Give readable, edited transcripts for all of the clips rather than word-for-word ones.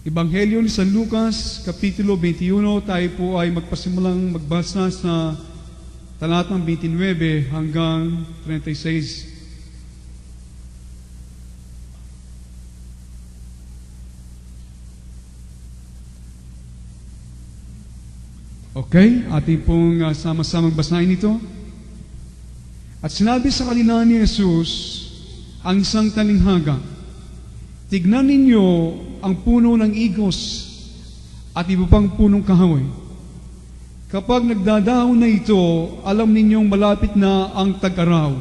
Ebanghelyo ni San Lucas, Kapitulo 21, tayo po ay magpasimulang magbasa sa talatang 29 hanggang 36. Okay, ating pong sama-samang basahin ito. At sinabi sa kanila ni Jesus ang isang talinghaga, "Tignan ninyo ang puno ng igos at iba pang punong kahoy. Kapag nagdadahon na ito, alam ninyong malapit na ang tag-araw.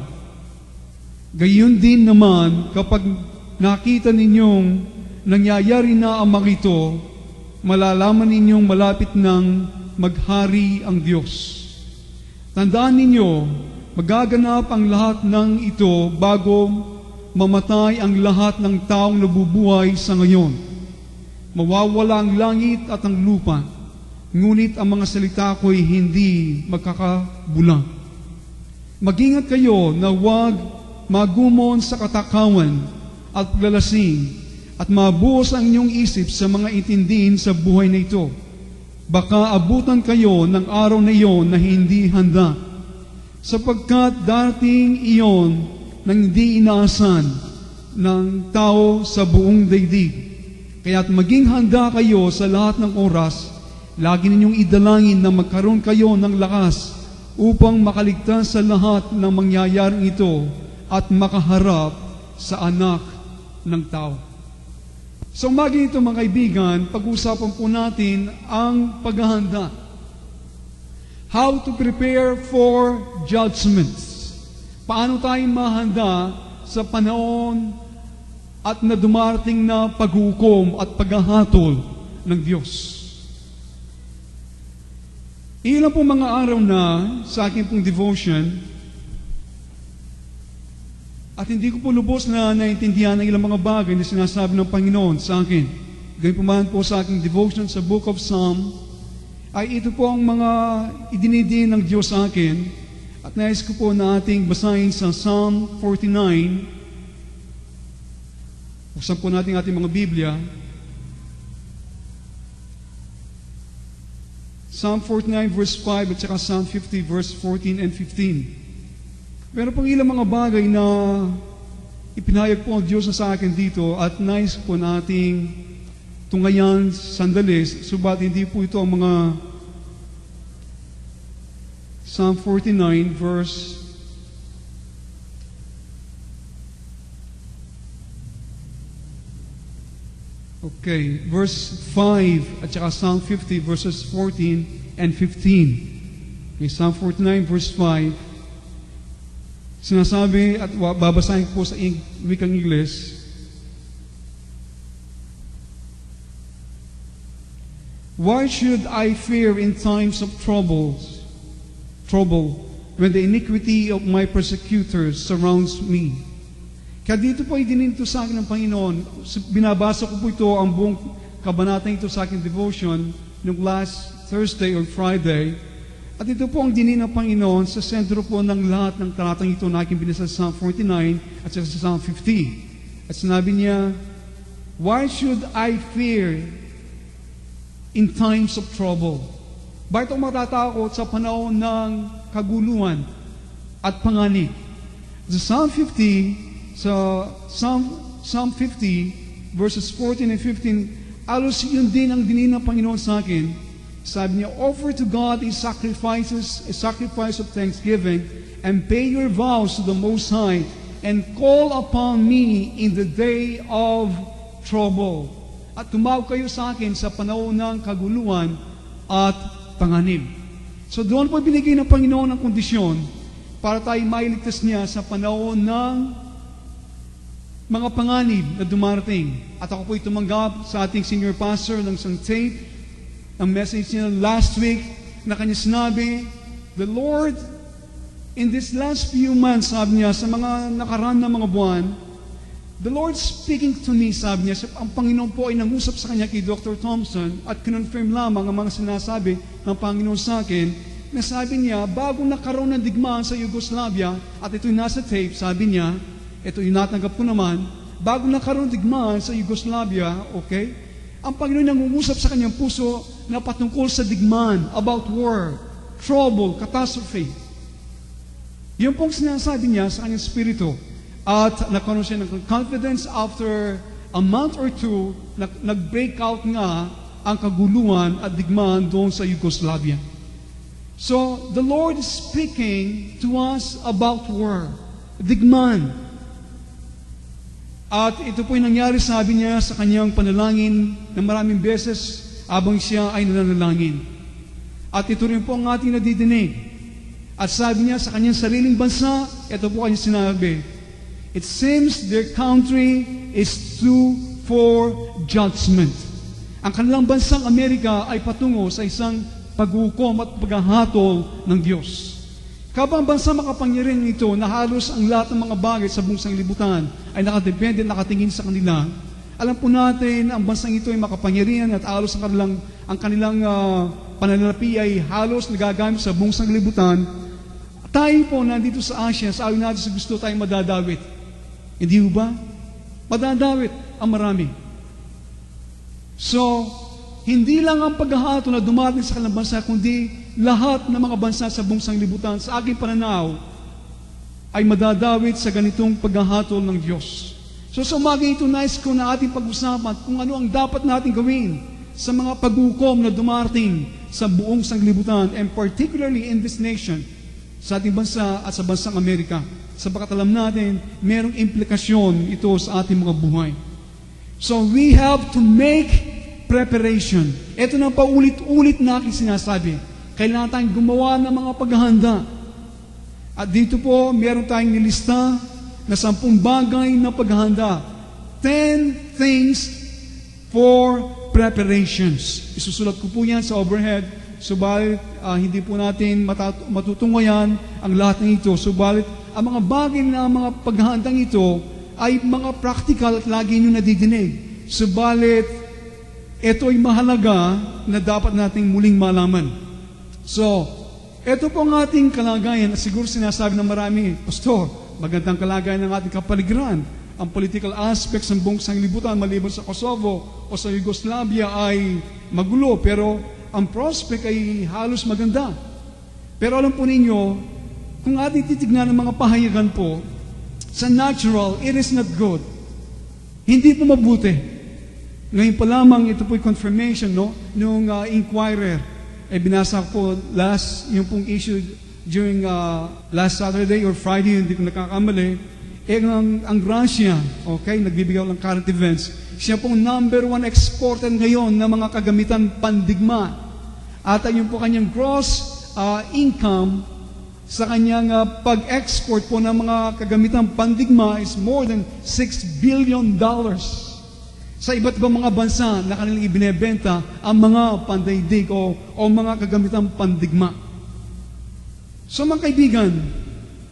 Gayon din naman, kapag nakita ninyong nangyayari na ang mga ito, malalaman ninyong malapit nang maghari ang Diyos. Tandaan ninyo, magaganap ang lahat ng ito bago mamatay ang lahat ng taong nabubuhay sa ngayon. Mawawala ang langit at ang lupa, ngunit ang mga salita ko'y hindi magkakabulang. Mag-ingat kayo na huwag magumon sa katakawan at paglalasing at mabuhos ang inyong isip sa mga intindihin sa buhay na ito. Baka abutan kayo ng araw na iyon na hindi handa, sapagkat dating iyon nang hindi inaasahan ng tao sa buong daigdig. Kaya't maging handa kayo sa lahat ng oras, lagi ninyong idalangin na magkaroon kayo ng lakas upang makaligtas sa lahat ng mangyayaring ito at makaharap sa anak ng tao." So maging ito mga kaibigan, pag-usapan po natin ang paghahanda. How to prepare for judgments. Paano tayo mahanda sa panahon at na dumarating na paghukom at paghahatol ng Diyos. Ilan po mga araw na sa aking pong devotion at hindi ko po lubos na naintindihan ng ilang mga bagay na sinasabi ng Panginoon sa akin. Gayun po man po sa aking devotion sa Book of Psalm, ay ito po ang mga idinidiin ng Diyos sa akin at nais ko po na ating basahin sa Psalm 49. Buksan po natin ating mga Biblia. Psalm 49 verse 5 at saka Psalm 50 verse 14 and 15. Meron pong ilang mga bagay na ipinahayag po ang Diyos na sa akin dito at nais po nating tungayan sandalis, subat hindi po ito ang mga Psalm 49 verse verse 5 at saka Psalm 50 verses 14 and 15. Okay, Psalm 49 verse 5 sinasabi at babasahin po sa wikang English. "Why should I fear in times of trouble, when the iniquity of my persecutors surrounds me?" Kaya dito po idininto sa akin ng Panginoon. Binabasa ko po ito, ang buong kabanata ito sa aking devotion noong last Thursday or Friday. At ito po ang dinin ng Panginoon sa sentro po ng lahat ng talatang ito na aking binasa sa Psalm 49 at sa Psalm 50. At sinabi niya, "Why should I fear in times of trouble?" Bakit ako matatakot sa panahon ng kaguluhan at panganib? Sa Psalm 50, sa Psalm 50, verses 14 and 15, alos yun din ang dinin ng Panginoon sa akin. Sabi niya, "Offer to God a sacrifice of thanksgiving, and pay your vows to the Most High, and call upon me in the day of trouble." At tumawag kayo sa akin sa panahon ng kaguluhan at panganib. So doon po binigay ng Panginoon ang kondisyon para tayo mailigtas niya sa panahon ng mga panganib na dumarating. At ako po'y tumanggap sa ating senior pastor ng isang tape, ang message niya last week na kanya sinabi, "The Lord, in this last few months," sabi niya, sa mga nakaraan na mga buwan, "The Lord speaking to me," sabi niya, ang Panginoon po ay nangusap sa kanya kay Dr. Thompson at kinonfirm lamang ang mga sinasabi ng Panginoon sa akin, na sabi niya, bago nakaroon ng digmaan sa Yugoslavia, at ito'y nasa tape, sabi niya, ito yung natanggap ko naman, bago nakaroon digmaan sa Yugoslavia, okay, Ang Panginoon nangungusap sa kanyang puso na patungkol sa digmaan, about war, trouble, catastrophe. Yung pong sinasabi niya sa kanyang spirito. At nagkaroon siya ng confidence after a month or two, nag-break out nga ang kaguluhan at digmaan doon sa Yugoslavia. So, the Lord is speaking to us about war, digmaan. At ito po yung nangyari, sabi niya, sa kanyang panalangin na maraming beses habang siya ay nananalangin. At ito rin po ang ating nadidinig. At sabi niya sa kanyang sariling bansa, ito po kanyang sinabi, it seems their country is due for judgment. Ang kanilang bansang Amerika ay patungo sa isang paghukom at paghahatol ng Diyos. Kabang bansa makapangyarihan ito na halos ang lahat ng mga bagay sa buong sanglibutan ay nakadepende, nakatingin sa kanila, alam po natin ang bansang ito ay makapangyarihan at halos ang kanilang pananalapi ay halos nagagamit sa buong sanglibutan. Tayo po nandito sa Asia, sa ayon natin sa gusto tayong madadawit. Hindi ba? Madadawit ang marami. So, hindi lang ang paghahatol na dumating sa kanilang bansa, kundi lahat ng mga bansa sa buong sanglibutan, sa aking pananaw, ay madadawit sa ganitong paghahatol ng Diyos. So sa umaga ito, nais ko na ating pag-usapan kung ano ang dapat natin gawin sa mga paghukom na dumarating sa buong sanglibutan, and particularly in this nation, sa ating bansa at sa bansang Amerika. Sapagat alam natin, merong implikasyon ito sa ating mga buhay. So we have to make preparation. Ito na paulit-ulit na aking sinasabi. Kailangan tayong gumawa ng mga paghahanda. At dito po, meron tayong nilista na 10 bagay na paghahanda. 10 things for preparations. Isusulat ko po yan sa overhead. Subalit, hindi po natin matutungwayan ang lahat ng ito. Subalit, ang mga bagay na mga paghahandang ito ay mga practical at lagi nyo nadidinig. Subalit, ito ay mahalaga na dapat nating muling malaman. So, ito po ang ating kalagayan. Siguro sinasabi ng marami, Pastor, magandang kalagayan ng ating kapaligiran. Ang political aspects ng buong sanglibutan, maliban sa Kosovo o sa Yugoslavia, ay magulo. Pero ang prospect ay halos maganda. Pero alam po ninyo, kung ating titignan ng mga pahayagan po, sa natural, it is not good. Hindi po mabuti. Ngayon pa lamang, ito po'y confirmation, no? Nung Inquirer, ay binasa ko po yung issue during last Saturday or Friday, hindi ko nakakamali, ang Russia, okay, nagbibigay ng current events, siya pong number 1 exporter ngayon ng mga kagamitan pandigma. At yung po kanyang gross income sa kanyang pag-export po ng mga kagamitan pandigma is more than $6 billion. Sa iba't ibang mga bansa na kanilang ibinebenta ang mga pandaigdig o mga kagamitan pandigma. So mga kaibigan,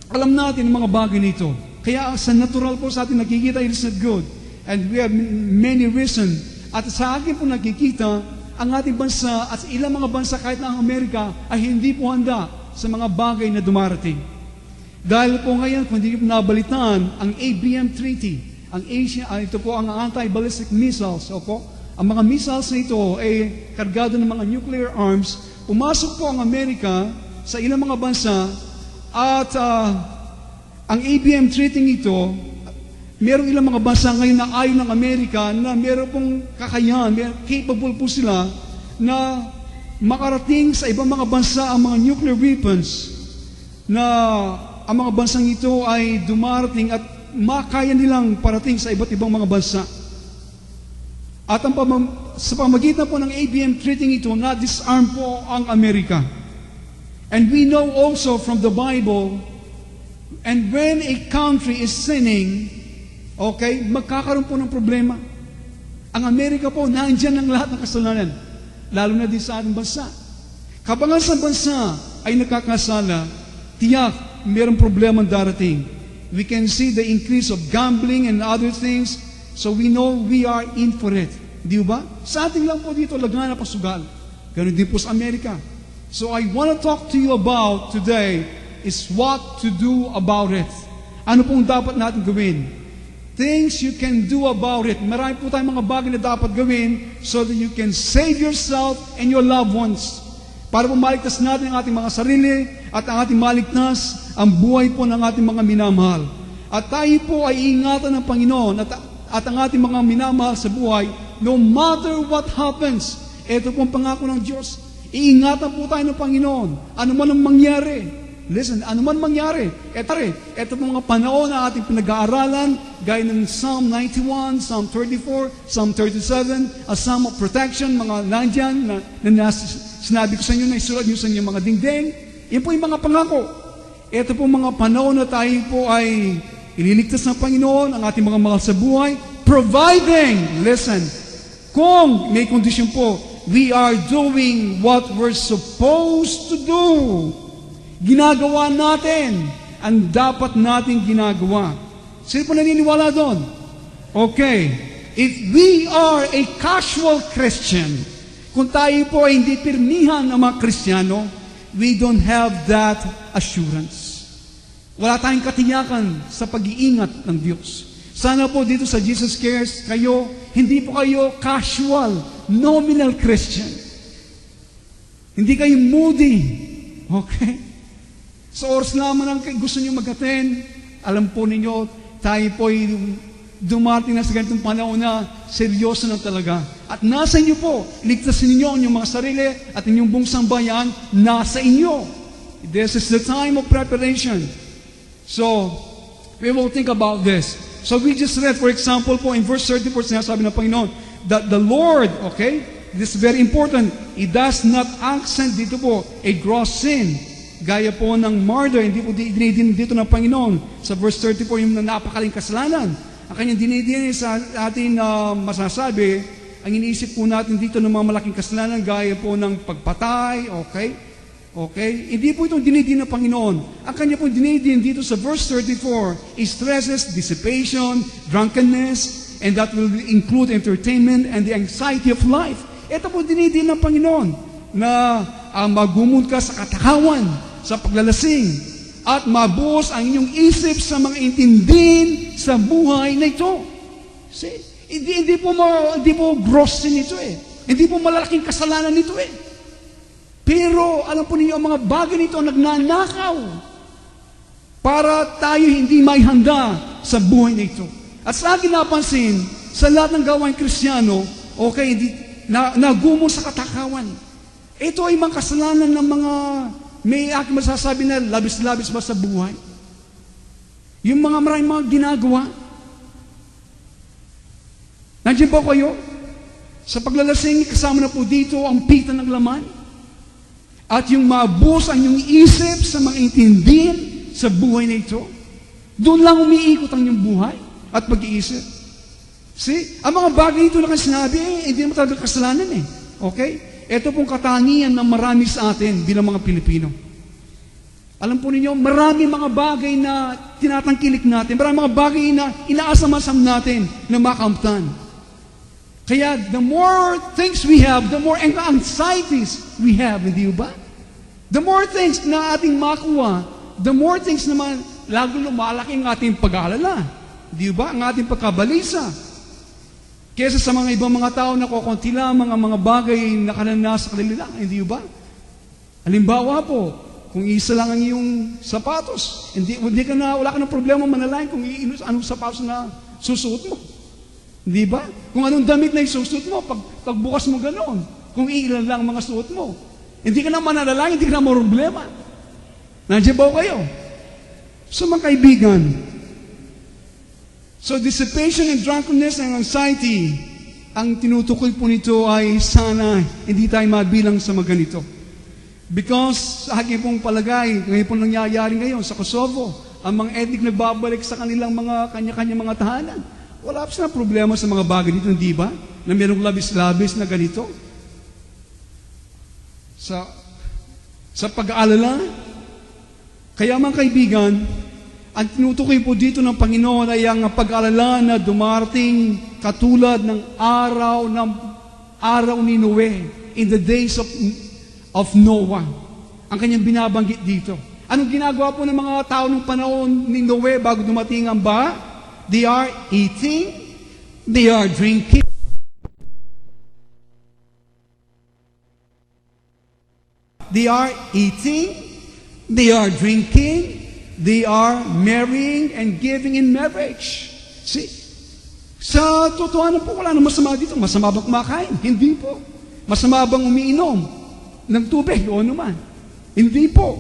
alam natin ang mga bagay nito. Kaya sa natural po sa atin nakikita, it is not good. And we have many reasons. At sa akin po nakikita, ang ating bansa at ilang mga bansa kahit na ang Amerika ay hindi po handa sa mga bagay na dumarating. Dahil po ngayon, kung hindi po nabalitaan, ang ABM Treaty, ito po ang anti-ballistic missiles. Opo? Ang mga missiles na ito ay kargado ng mga nuclear arms. Pumasok po ang Amerika sa ilang mga bansa at ang ABM treaty ito, merong ilang mga bansa ngayon na ayon ng Amerika na meron pong kakayahan, capable po sila na makarating sa ibang mga bansa ang mga nuclear weapons na ang mga bansang ito ay dumarating at makaya nilang parating sa iba't ibang mga bansa. At sa pamagitan po ng ABM treaty ito, na-disarm po ang Amerika. And we know also from the Bible, and when a country is sinning, okay, magkakaroon po ng problema. Ang Amerika po, nandiyan ang lahat ng kasalanan, lalo na din sa ating bansa. Kapag ang sa bansa ay nakakasala, tiyak, mayroong problema darating. We can see the increase of gambling and other things, so we know we are in for it. Di ba? Sa ating lang po dito, laganap ang sugal. Ganun din po sa Amerika. So I want to talk to you about today is what to do about it. Ano pong dapat natin gawin? things you can do about it. Marami po tayong mga bagay na dapat gawin so that you can save yourself and your loved ones. Para po maligtas natin ang ating mga sarili at ang ating maligtas ang buhay po ng ating mga minamahal. At tayo po ay iingatan ng Panginoon at ang ating mga minamahal sa buhay, no matter what happens. Ito po ang pangako ng Diyos. Iingatan po tayo ng Panginoon. Ano man ang mangyari. Listen, ano man mangyari, ito po mga panahon na ating pinag-aaralan, gaya ng Psalm 91, Psalm 34, Psalm 37, a Psalm of Protection, mga nandyan na sinabi ko sa inyo na isulat nyo sa inyong mga dingding. Yan po yung mga pangako. Ito po mga panahon na tayo po ay ililigtas ng Panginoon, ang ating mga mahal sa buhay, providing, listen, kung may kondisyon po, we are doing what we're supposed to do. Ginagawa natin ang dapat natin ginagawa. Sino po naniniwala doon? Okay. If we are a casual Christian, kung tayo po ay hindi pirmihan ng mga Kristiyano, we don't have that assurance. Wala tayong katiyakan sa pag-iingat ng Diyos. Sana po dito sa Jesus Cares, hindi po kayo casual, nominal Christian. Hindi kayo moody. Okay? Sa oras naman ang gusto nyo mag-attend, alam po ninyo, tayo po ay dumating na sa ganitong panahon na seryoso na talaga. At nasa inyo po, ligtasin ninyo ang inyong mga sarili at inyong buong sambayan, nasa inyo. This is the time of preparation. So, we will think about this. So we just read, for example po, in verse 34, sinasabi ng Panginoon, that the Lord, okay, this is very important, He does not accent dito po a gross sin. Gaya po ng murder, hindi po dinidin dito ng Panginoon. Sa verse 34, yung napakaling kasalanan. Ang kanyang dinidin sa ating masasabi, ang iniisip po natin dito ng mga malaking kasalanan, gaya po ng pagpatay, okay? Okay? Hindi po itong dinidin ng Panginoon. Ang kanya po dinidin dito sa verse 34, stresses, dissipation, drunkenness, and that will include entertainment and the anxiety of life. Ito po dinidin ng Panginoon na magumod ka sa katakawan, sa paglalasing, at mabuhos ang inyong isip sa mga intindin sa buhay na ito. See? Hindi po gross sin ito eh. Hindi po malalaking kasalanan nito eh. Pero alam po ninyo, ang mga bagay nito nagnanakaw para tayo hindi may handa sa buhay na ito. At sa akin napansin, sa lahat ng gawain Kristiyano, okay, nagumo sa katakawan. Ito ay mga kasalanan ng mga, may aking masasabi na labis-labis ba sa buhay? Yung mga maraming mga ginagawa. Nandiyan po kayo? Sa paglalasing, kasama na po dito ang pita ng laman. At yung mabuhos ang inyong isip sa mga intindihin sa buhay na ito. Doon lang umiikot ang inyong buhay at pag-iisip. See? Ang mga bagay ito na kasi sinabi, hindi naman talaga kasalanan eh. Okay? Ito pong katangian ng marami sa atin bilang mga Pilipino. Alam po ninyo, marami mga bagay na tinatangkilik natin, marami mga bagay na inaasam-asam natin na makamtan. Kaya the more things we have, the more anxieties we have, hindi ba? The more things na ating makuha, the more things naman lalo lumalaki ang ating pag-aalala. Hindi ba? Ang ating pagkabalisa. Kesa sa mga ibang mga tao na kukunti lang mga bagay na kanana sa kanila, hindi ba? Halimbawa po, kung isa lang ang iyong sapatos, wala ka ng problema manalain kung anong sapatos na susuot mo. Hindi ba? Kung anong damit na isusuot mo, pagbukas mo ganoon, kung ilan lang mga suot mo, hindi ka na manalalain, hindi ka na problema. Nandiyan ba kayo? So mga kaibigan, so dissipation and drunkenness and anxiety, ang tinutukoy po nito ay sana hindi tayo mabilang sa mga ganito. Because sa aking pong palagay, ngayon pong nangyayari ngayon sa Kosovo, ang mga ethnic nagbabalik sa kanilang mga kanya-kanya mga tahanan. Wala pa silang problema sa mga bagay dito, hindi ba? Na mayroong labis-labis na ganito. Sa pag-aalala. Kaya mga kaibigan, ang tinutukoy po dito ng Panginoon ay ang pag-aalala na dumarating katulad ng araw ni Noe in the days of Noah. Ang kanyang binabanggit dito. Anong ginagawa po ng mga tao ng panahon ni Noe bago dumating ang baha? They are eating, they are drinking. They are eating, they are drinking, they are marrying and giving in marriage. See? Sa totohanan po, wala na masama dito. Masama bang kumakain? Hindi po. Masama bang umiinom ng tubig? O naman. Hindi po.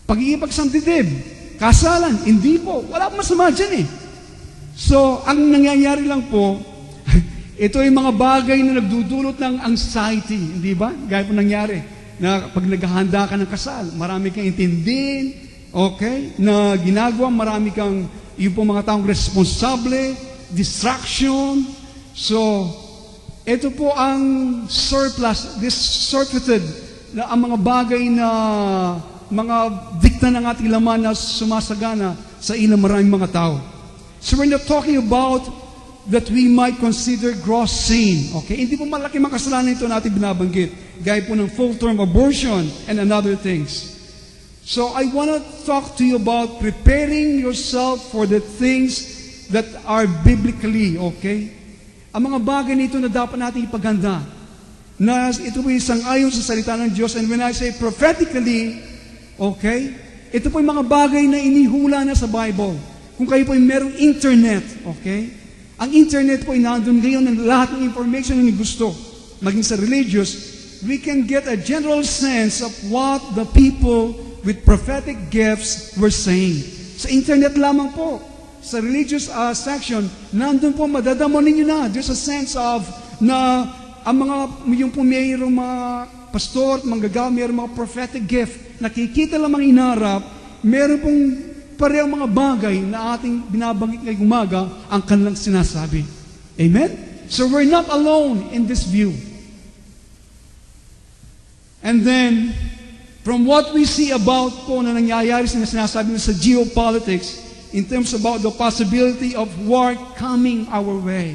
Pag-iipagsandidib, kasalan? Hindi po. Wala pong masama dyan eh. So, ang nangyayari lang po, ito yung mga bagay na nagdudulot ng anxiety. Hindi ba? Gaya po nangyari. Na pag naghahanda ka ng kasal, marami kang intindihin, okay, na ginagawa, marami kang, yung po mga taong responsable, distraction. So, ito po ang surplus, this surfeited, na ang mga bagay na, mga dikta ng ating laman na sumasagana sa ilang maraming mga tao. So, we're not talking about that we might consider gross sin. Okay? Hindi po malaki mga kasalanan ito natin binabanggit. Gaya po ng full-term abortion and other things. So I want to talk to you about preparing yourself for the things that are biblically, okay? Ang mga bagay nito na dapat natin ipaganda. Na ito po isang ayon sa salita ng Diyos. And when I say prophetically, okay? Ito po yung mga bagay na inihula na sa Bible. Kung kayo po yung merong internet, okay? Ang internet po ay nandun ngayon ng lahat ng information na gusto. Maging sa religious, we can get a general sense of what the people with prophetic gifts were saying. Sa internet lamang po, sa religious section, nandun po, madadamo ninyo na. There's a sense of na ang mga, yung po mayroong mga pastor, manggagawa, mayroong mga prophetic gift, nakikita lamang inarap, mayroon pong parehong mga bagay na ating binabanggit ngayong umaga ang kanilang sinasabi. Amen? So we're not alone in this view. And then, from what we see about po na nangyayari sinasabi sa geopolitics, in terms about the possibility of war coming our way,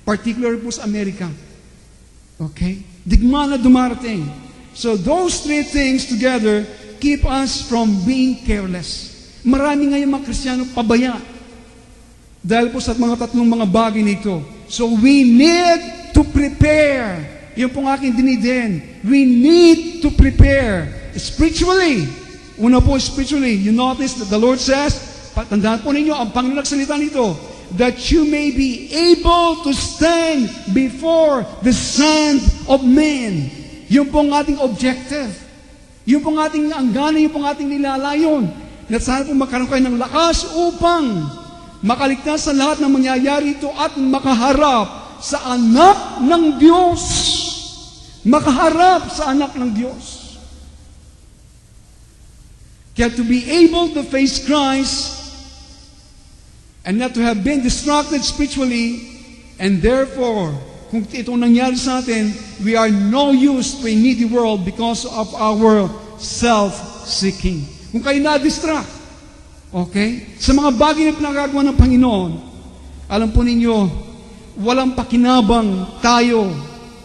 particularly po sa Amerika. Okay? Digma na dumarating. So those three things together keep us from being careless. Marami ngayon mga Kristiyano pabaya dahil po sa mga tatlong mga bagay nito. So we need to prepare. Yun pong aking dinidin. We need to prepare spiritually. Una po spiritually. You notice that the Lord says, tandaan po ninyo, ang Panginoon nagsalita nito, that you may be able to stand before the Son of Man. Yun pong ating objective. Yun pong ating anggana, yun pong ating nilalayon. Na sana po magkaroon kayo ng lakas upang makaligtas sa lahat ng mangyayari ito at makaharap sa anak ng Diyos. Makaharap sa anak ng Diyos. Kaya to be able to face Christ and not to have been distracted spiritually, and therefore, kung itong nangyari sa atin, we are no use to a needy world because of our self-seeking. Kung kayo na-distract, okay? Sa mga bagay na pinagagawa ng Panginoon, alam po ninyo, walang pakinabang tayo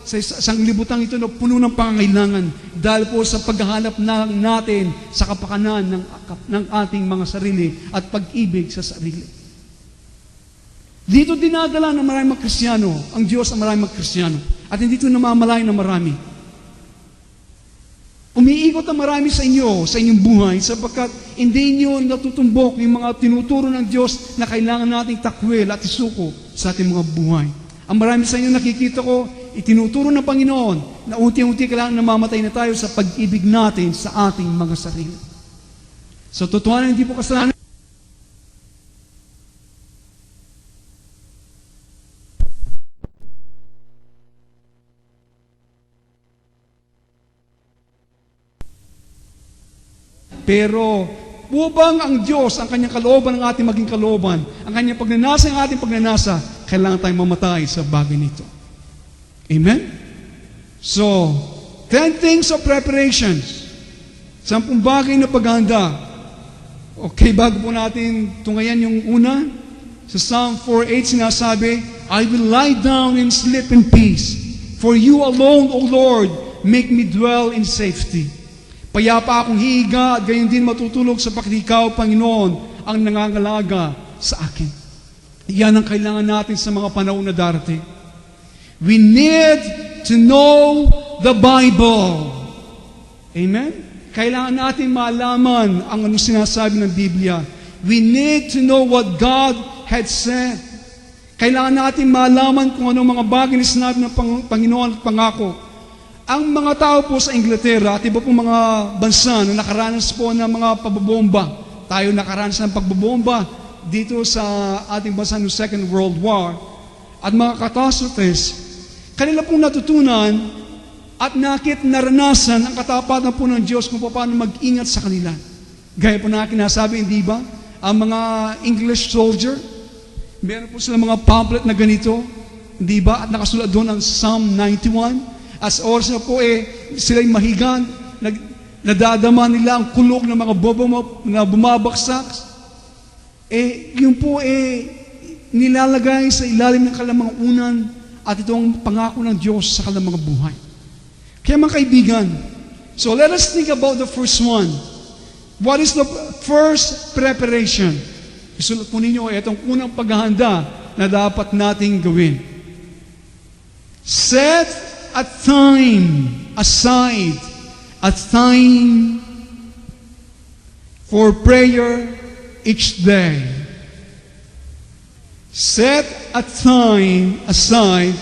sa isang libutan ito na puno ng pangangailangan dahil po sa paghahanap natin sa kapakanan ng ating mga sarili at pag-ibig sa sarili. Dito dinadala ng maraming mga Kristiyano, ang Diyos ang maraming mga Kristiyano, at hindi ito namamalay na marami. Umiikot ang marami sa inyo, sa inyong buhay, sapagkat hindi nyo natutumbok yung mga tinuturo ng Diyos na kailangan nating takwil at isuko sa ating mga buhay. Ang marami sa inyo nakikita ko, itinuturo ng Panginoon na unti-unti kailangan namamatay na tayo sa pag-ibig natin sa ating mga sarili. So, totohanan, hindi po kasalanan. Pero, upang ang Diyos, ang kanyang kalooban ng ating maging kalooban, ang kanyang pagnanasa, ang ating pagnanasa, kailangan tayong mamatay sa bagay nito. Amen? So, 10 things of preparations. 10 bagay na paghahanda. Okay, bago po natin tungayan yung una, sa Psalm 4:8 sinasabi, I will lie down and sleep in peace, for you alone, O Lord, make me dwell in safety. Payapa akong hihiga at gayon din matutulog sa Ikaw, Panginoon, ang nangangalaga sa akin. Yan ang kailangan natin sa mga panahon na darating. We need to know the Bible. Amen? Kailangan natin malaman ang ano sinasabi ng Biblia. We need to know what God had said. Kailangan natin malaman kung ano mga bagay na sinabi ng Panginoon at pangako. Ang mga tao po sa Inglaterra at iba pong mga bansa na nakaranas po ng mga pabobomba, tayo nakaranas ng pagbobomba dito sa ating bansa noong Second World War, at mga catastrophes, kanila pong natutunan at naranasan ang katapatan po ng Diyos kung paano mag-ingat sa kanila. Gaya po na kinasabi, hindi ba? Ang mga English soldier, meron po sila mga pamphlet na ganito, hindi ba? At nakasulat doon ang Psalm 91. As oras na po sila'y mahigan, nadadama nila ang kulog ng mga bobo na bumabaksak. Yun po nilalagay sa ilalim ng kanilang mga unan at ito ang pangako ng Diyos sa kanilang mga buhay. Kaya mga kaibigan, so let us think about the first one. What is the first preparation? Isulat po ninyo, itong unang paghahanda na dapat nating gawin. Set a time aside, a time for prayer each day. Set a time aside,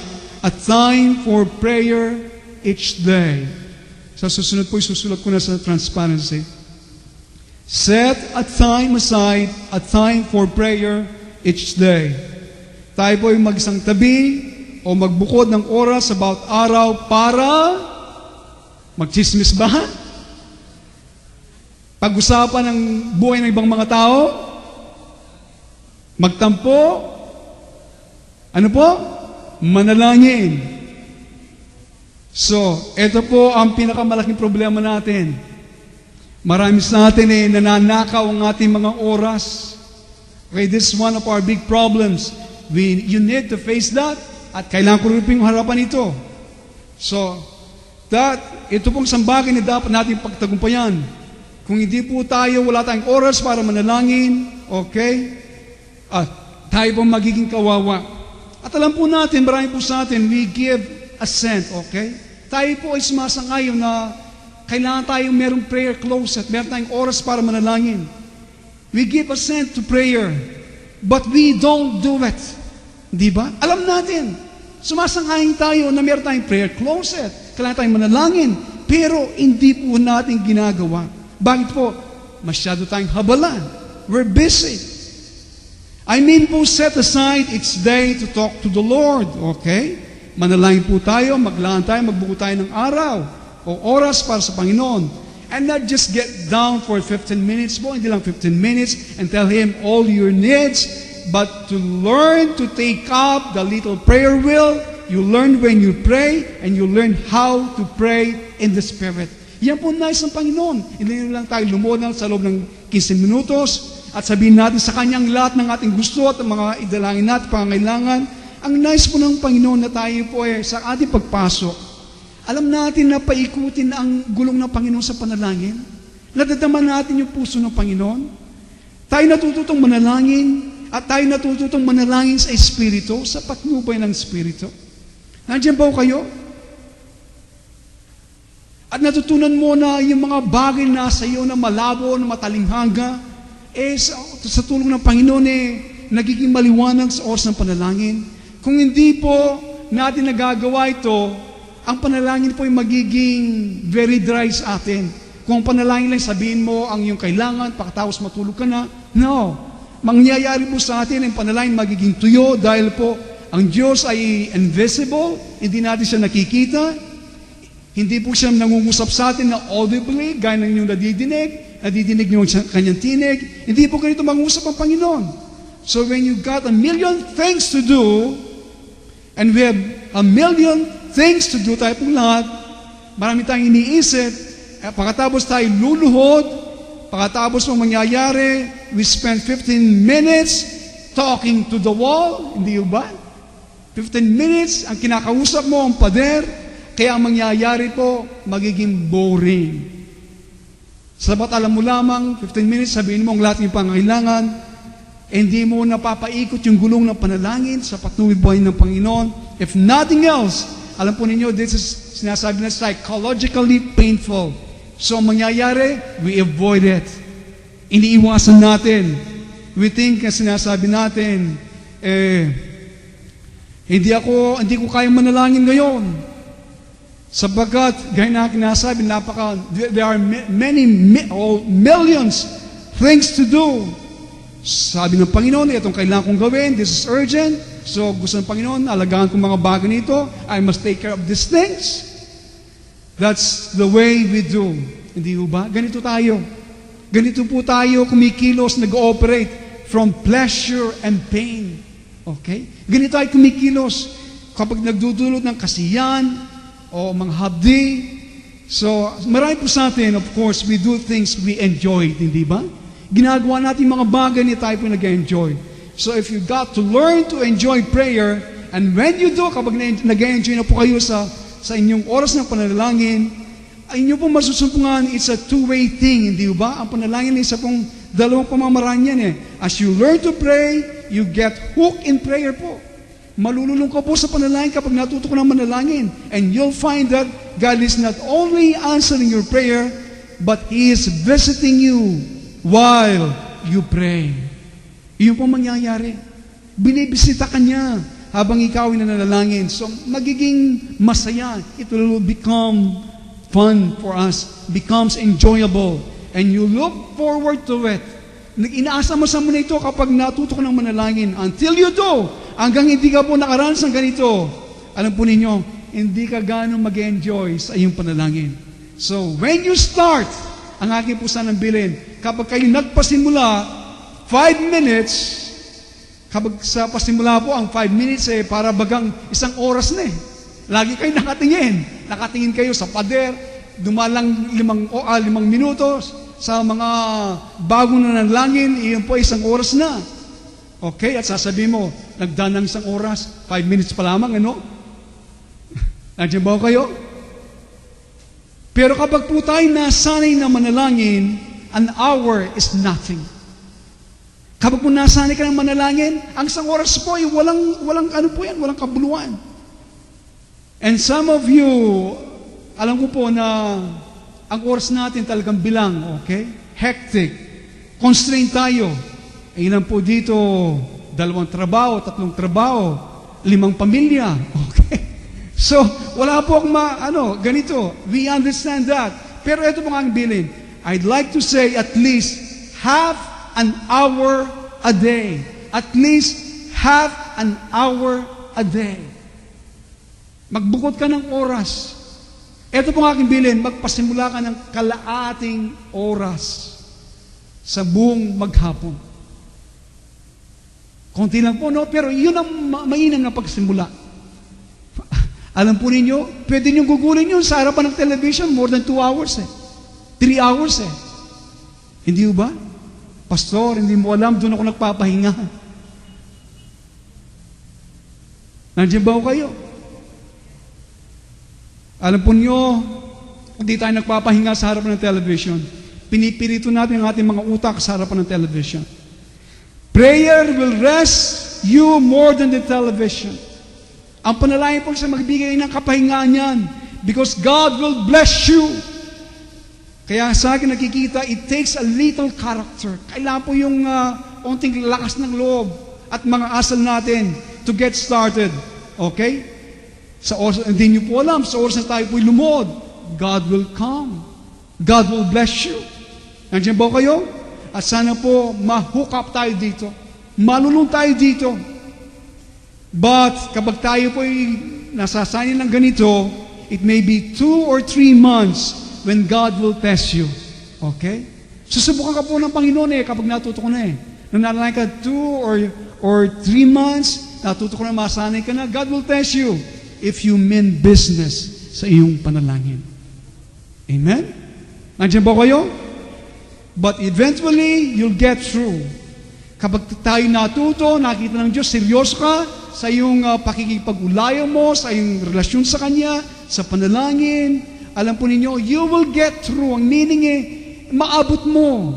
a time for prayer each day. Sa susunod po, isusulat ko na sa transparency. Set a time aside, a time for prayer each day. Tayo po ay mag-isang tabi o magbukod ng oras sa bawat araw para magchismis ba? Pag-usapan ng buhay ng ibang mga tao? Magtampo? Ano po? Manalangin. So, ito po ang pinakamalaking problema natin. Marami sa atin nananakaw ang ating mga oras. Okay, this is one of our big problems. You need to face that. At kailangan ko rin yung harapan ito. So, ito pong isang bagay na dapat natin pagtagumpayan. Kung hindi po tayo, wala tayong oras para manalangin, okay? Tayo pong magiging kawawa. At alam po natin, marami po sa atin, we give assent, okay? Tayo po ay sumasangayon na kailangan tayong merong prayer closet, meron tayong oras para manalangin. We give assent to prayer, but we don't do it. Di ba? Alam natin, sumasangayon tayo na meron tayong prayer closet, kailangan tayong manalangin, pero hindi po natin ginagawa. Bakit po? Masyado tayong habalan. We're busy. I mean po, set aside each day to talk to the Lord, okay? Manalangin po tayo, maglaan tayo, magbuko tayo ng araw o oras para sa Panginoon. And not just get down for 15 minutes po, hindi lang 15 minutes, and tell Him all your needs, but to learn to take up the little prayer wheel. You learn when you pray, and you learn how to pray in the Spirit. Yan po nais ng Panginoon. Hindi lang tayo lumunan sa loob ng 15 minutos at sabihin natin sa Kanyang lahat ng ating gusto at mga idalangin natin, pangangailangan. Ang nais po ng Panginoon na tayo po sa ating pagpasok, alam natin na paikutin ang gulong ng Panginoon sa panalangin. Nadadama natin yung puso ng Panginoon. Tayo natututong manalangin at tayo natututong manalangin sa Espiritu, sa patnubay ng Espiritu. Nandiyan ba kayo? At natutunan mo na yung mga bagay na sa iyo na malabo, na matalinghaga, sa tulong ng Panginoon nagiging maliwanag sa oras ng panalangin. Kung hindi po natin nagagawa ito, ang panalangin po ay magiging very dry sa atin. Kung panalangin lang sabihin mo ang iyong kailangan, pagkatapos matulog ka na, no. Mangyayari po sa atin ang panalangin magiging tuyo dahil po ang Diyos ay invisible, hindi natin siya nakikita, hindi po siya nangungusap sa atin na audibly, gaya ng inyong nadidinig niyo ang kanyang tinig, hindi po ganito mangusap ang Panginoon. So when you got a million things to do, and we have a million things to do tayo pong lahat, marami tayong iniisip, pagkatapos tayo luluhod, pagkatapos mong mangyayari, we spend 15 minutes talking to the wall, hindi ba? 15 minutes, ang kinakausap mo, ang pader, kaya ang mangyayari po, magiging boring. Sabat alam mo lamang, 15 minutes, sabihin mo ang lahat ng pangangailangan, hindi mo napapaikot yung gulong ng panalangin sa patuloy buhay ng Panginoon. If nothing else, alam po ninyo, this is sinasabi na psychologically painful. So, ang mangyayari, we avoid it. Iniiwasan natin. We think na sinasabi natin, hindi ko kaya manalangin ngayon. Sapagkat, gaya na kinasabi, there are millions things to do. Sabi ng Panginoon, itong kailangan kong gawin, this is urgent. So, gusto ng Panginoon, alagaan kong mga bagay nito. I must take care of these things. That's the way we do. Hindi ba? Ganito tayo. Ganito po tayo kumikilos, nag-ooperate from pleasure and pain. Okay? Ganito tayo kumikilos kapag nagdudulot ng kasiyan o mga habdi. So, marami po sa atin, of course, we do things we enjoy, hindi ba? Ginagawa natin mga bagay na tayo po nag-enjoy. So, if you got to learn to enjoy prayer, and when you do, kapag nag-enjoy na po kayo sa inyong oras ng panalangin, ay inyo po masusumpungan, it's a two-way thing, hindi ba? Ang panalangin ay isa pong dalawang pamamaraan yan eh. As you learn to pray, you get hooked in prayer po. Malululong ka po sa panalangin kapag natuto ko ng manalangin. And you'll find that God is not only answering your prayer, but He is visiting you while you pray. Iyon po mangyayari. Binibisita ka niya habang ikaw ay nanalangin. So, magiging masaya. It will become fun for us. Becomes enjoyable. And you look forward to it. Inaasa mo sa muna ito kapag natuto ka ng manalangin. Until you do, hanggang hindi ka po nakaranas ng ganito, alam po ninyo, hindi ka gano'ng mag-enjoy sa iyong panalangin. So, when you start, ang aking po sanang bilin, kapag kayo nagpasimula, 5 minutes, kapag sa pasimula po, ang 5 minutes para bagang isang oras na eh. Lagi kayo nakatingin. Nakatingin kayo sa pader, dumalang 5 minutos, sa mga bagong nanalangin, iyon po isang oras na. Okay, at sasabihin mo, nagdaan ng isang oras, 5 minutes pa lamang, ano? Nandiyan ba kayo? Pero kapag po tayo nasanay na manalangin, an hour is nothing. Kapag po nasanay ka ng manalangin, ang isang oras po ay walang kabuluhan. And some of you, alam ko po na ang oras natin talagang bilang, okay? Hectic. Constrained tayo. Ilan po dito, 2 trabaho, 3 trabaho, 5 pamilya. Okay? So, wala po akong ganito. We understand that. Pero ito po ang bilin. I'd like to say at least half an hour a day. At least half an hour a day. Magbukod ka ng oras. Ito pong aking bilin, magpasimula ka ng kalaating oras sa buong maghapon. Konti lang po, no? Pero yun ang mainam na pagsimula. Alam po ninyo, pwede nyo gugulin yun sa harapan ng television more than 2 hours 3 hours Hindi ba? Pastor, hindi mo alam, doon ako nagpapahinga. Nandiyan ba kayo? Alam po nyo, hindi tayo nagpapahinga sa harapan ng television. Pinipirito natin ang ating mga utak sa harapan ng television. Prayer will rest you more than the television. Ang panalangin po sa magbigay ng kapahingaan yan. Because God will bless you. Kaya sa akin nakikita, it takes a little character. Kailangan po yung unting lakas ng loob at mga asal natin to get started. Okay? Sa oras, hindi nyo po alam, sa oras na tayo po'y lumod, God will come. God will bless you. Nandiyan ba kayo? At sana po, ma-hook up tayo dito. Malulong tayo dito. But, kapag tayo po'y nasasanay ng ganito, it may be 2 or 3 months when God will test you. Okay? Susubukan ka po ng Panginoon kapag natuto ko na Nung nalalay ka 2 or 3 months, natuto ko na, masanay ka na, God will test you if you mean business sa iyong panalangin. Amen? Nandiyan ba kayo? But eventually, you'll get through. Kapag tayo natuto, nakita ng Diyos, seryoso ka sa iyong pakikipag-ulayan mo, sa iyong relasyon sa Kanya, sa panalangin, alam po ninyo, you will get through. Ang meaning maabot mo.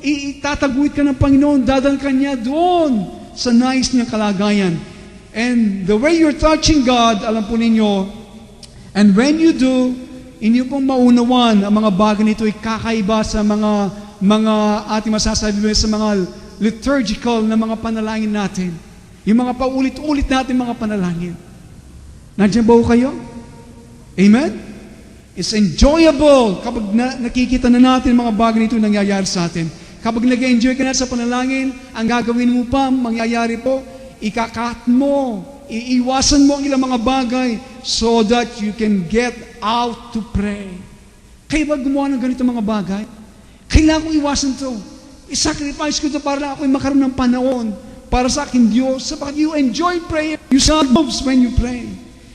itataguyod ka ng Panginoon, dadal ka niya doon sa nais niyang kalagayan. And the way you're touching God, alam po ninyo, and when you do, inyo pong maunawan ang mga bagay nito ay kakaiba sa mga ating masasabi sa mga liturgical na mga panalangin natin. Yung mga paulit-ulit natin mga panalangin. Nandiyan ba kayo? Amen? It's enjoyable kapag nakikita na natin mga bagay nito nangyayari sa atin. Kapag nag-enjoy ka na sa panalangin, ang gagawin mo pa, mangyayari po, ikakat mo, iiwasan mo ang ilang mga bagay so that you can get out to pray. Kaya ba gumawa ng ganito mga bagay? Kailangan kong iwasan to. I-sacrifice ko to para ako'y makaroon ng panahon para sa aking Diyos. Sapagat you enjoy prayer. You salves when you pray.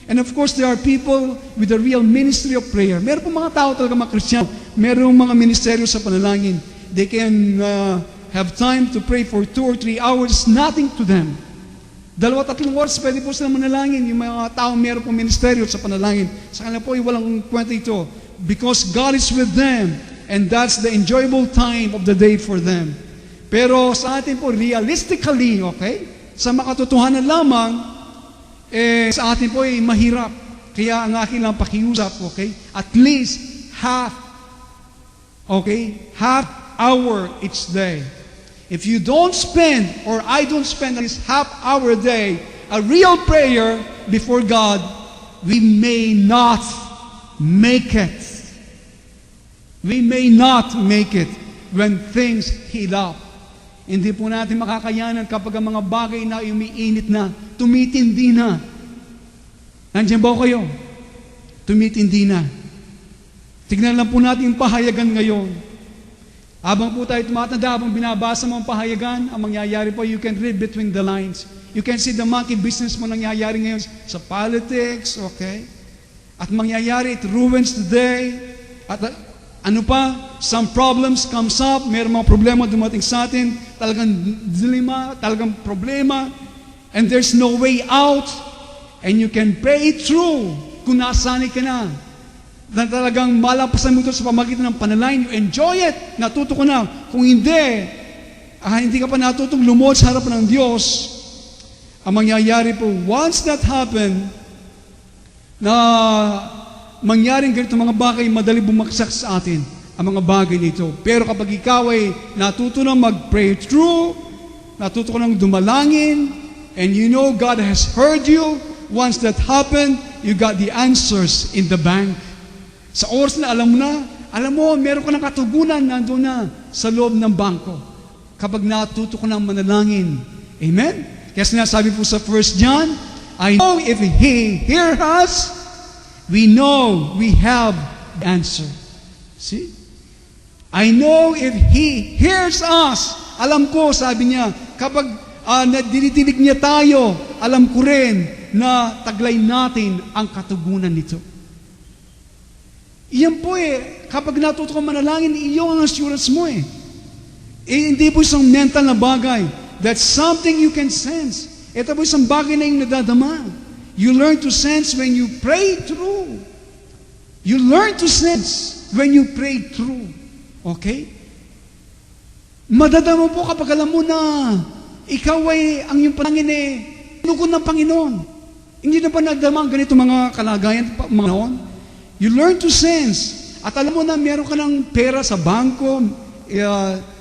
And of course, there are people with a real ministry of prayer. Meron po mga tao talaga mga Kristiyano. Merong mga ministeryo sa panalangin. They can have time to pray for 2 or 3 hours. Nothing to them. 2-3 oras, pwede po sila manalangin. Yung mga tao meron po ministeryo sa panalangin. Sa kanila po, walang kwenta ito. Because God is with them. And that's the enjoyable time of the day for them. Pero sa atin po, realistically, okay? Sa makatotohanan lamang, sa atin po ay mahirap. Kaya ang akin lang pakiusap, okay? At least half hour each day. If you don't spend, or I don't spend at least half hour a day, a real prayer before God, we may not make it. We may not make it when things heat up. Hindi po natin makakayanan kapag ang mga bagay na umiinit na, tumitindi na. Nandiyan ba kayo? Tumitindi na. Tignan lang po natin yung pahayagan ngayon. Habang po tayo tumatanda, habang binabasa mo ang pahayagan, ang mangyayari po, you can read between the lines. You can see the monkey business mo nangyayari ngayon sa politics, okay? At mangyayari, it ruins the day. At ano pa, some problems comes up, mayroong mga problema dumating sa atin, talagang dilema, talagang problema, and there's no way out, and you can pray it through kung nasanay ka na talagang malampasan mo ito sa pamagitan ng panalangin, you enjoy it, natuto ko na. Kung hindi ka pa natutong lumuhod sa harapan ng Diyos, ang mangyayari po, once that happen, na mangyaring ganito mga bagay, madali bumaksak sa atin ang mga bagay nito. Pero kapag ikaw ay natuto na mag-pray through, natuto ko nang dumalangin, and you know God has heard you, once that happened, you got the answers in the bank. Sa oras na alam mo, meron ka ng katugunan, nandun na sa loob ng bangko. Kapag natuto ko ng manalangin. Amen? Kaya sinasabi po sa 1 John, I know if He hears us, we know we have the answer. See? I know if He hears us. Alam ko, sabi niya, kapag nadinidinig niya tayo, alam ko rin na taglay natin ang katugunan nito. Iyan po kapag natuto ka manalangin, iyon ang assurance mo hindi po isang mental na bagay. That's something you can sense. Ito po isang bagay na yung nadadama. You learn to sense when you pray through. You learn to sense when you pray through. Okay? Madadama po kapag alam mo na ikaw ang iyong panangin tinukod ng Panginoon. Hindi na pa nadama ang ganito mga kalagayan, mga noon. You learn to sense. At alam mo na meron ka ng pera sa bangko,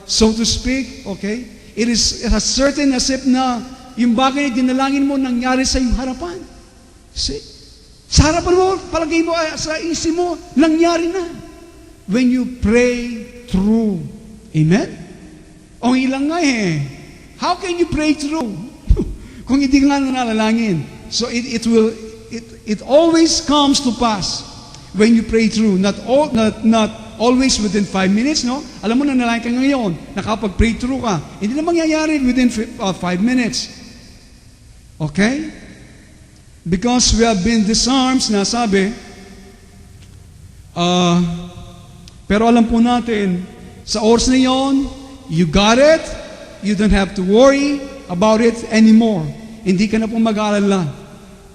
so to speak, okay? It has certain as if na yung bagay na dinalangin mo nangyari sa iyong harapan. See? Sa harapan mo, palagay mo, sa isip mo, nangyari na. When you pray through. Amen? O ilang nga How can you pray through? Kung hindi ka nga nalalangin. So it always comes to pass when you pray through. Not always within 5 minutes, no? Alam mo na nalangin ka ngayon, nakapag-pray through ka. Hindi na mangyayari within 5 minutes. Okay? Because we have been disarmed, sinasabi, pero alam po natin, sa oras na yon, you got it, you don't have to worry about it anymore. Hindi ka na po mag-aalala.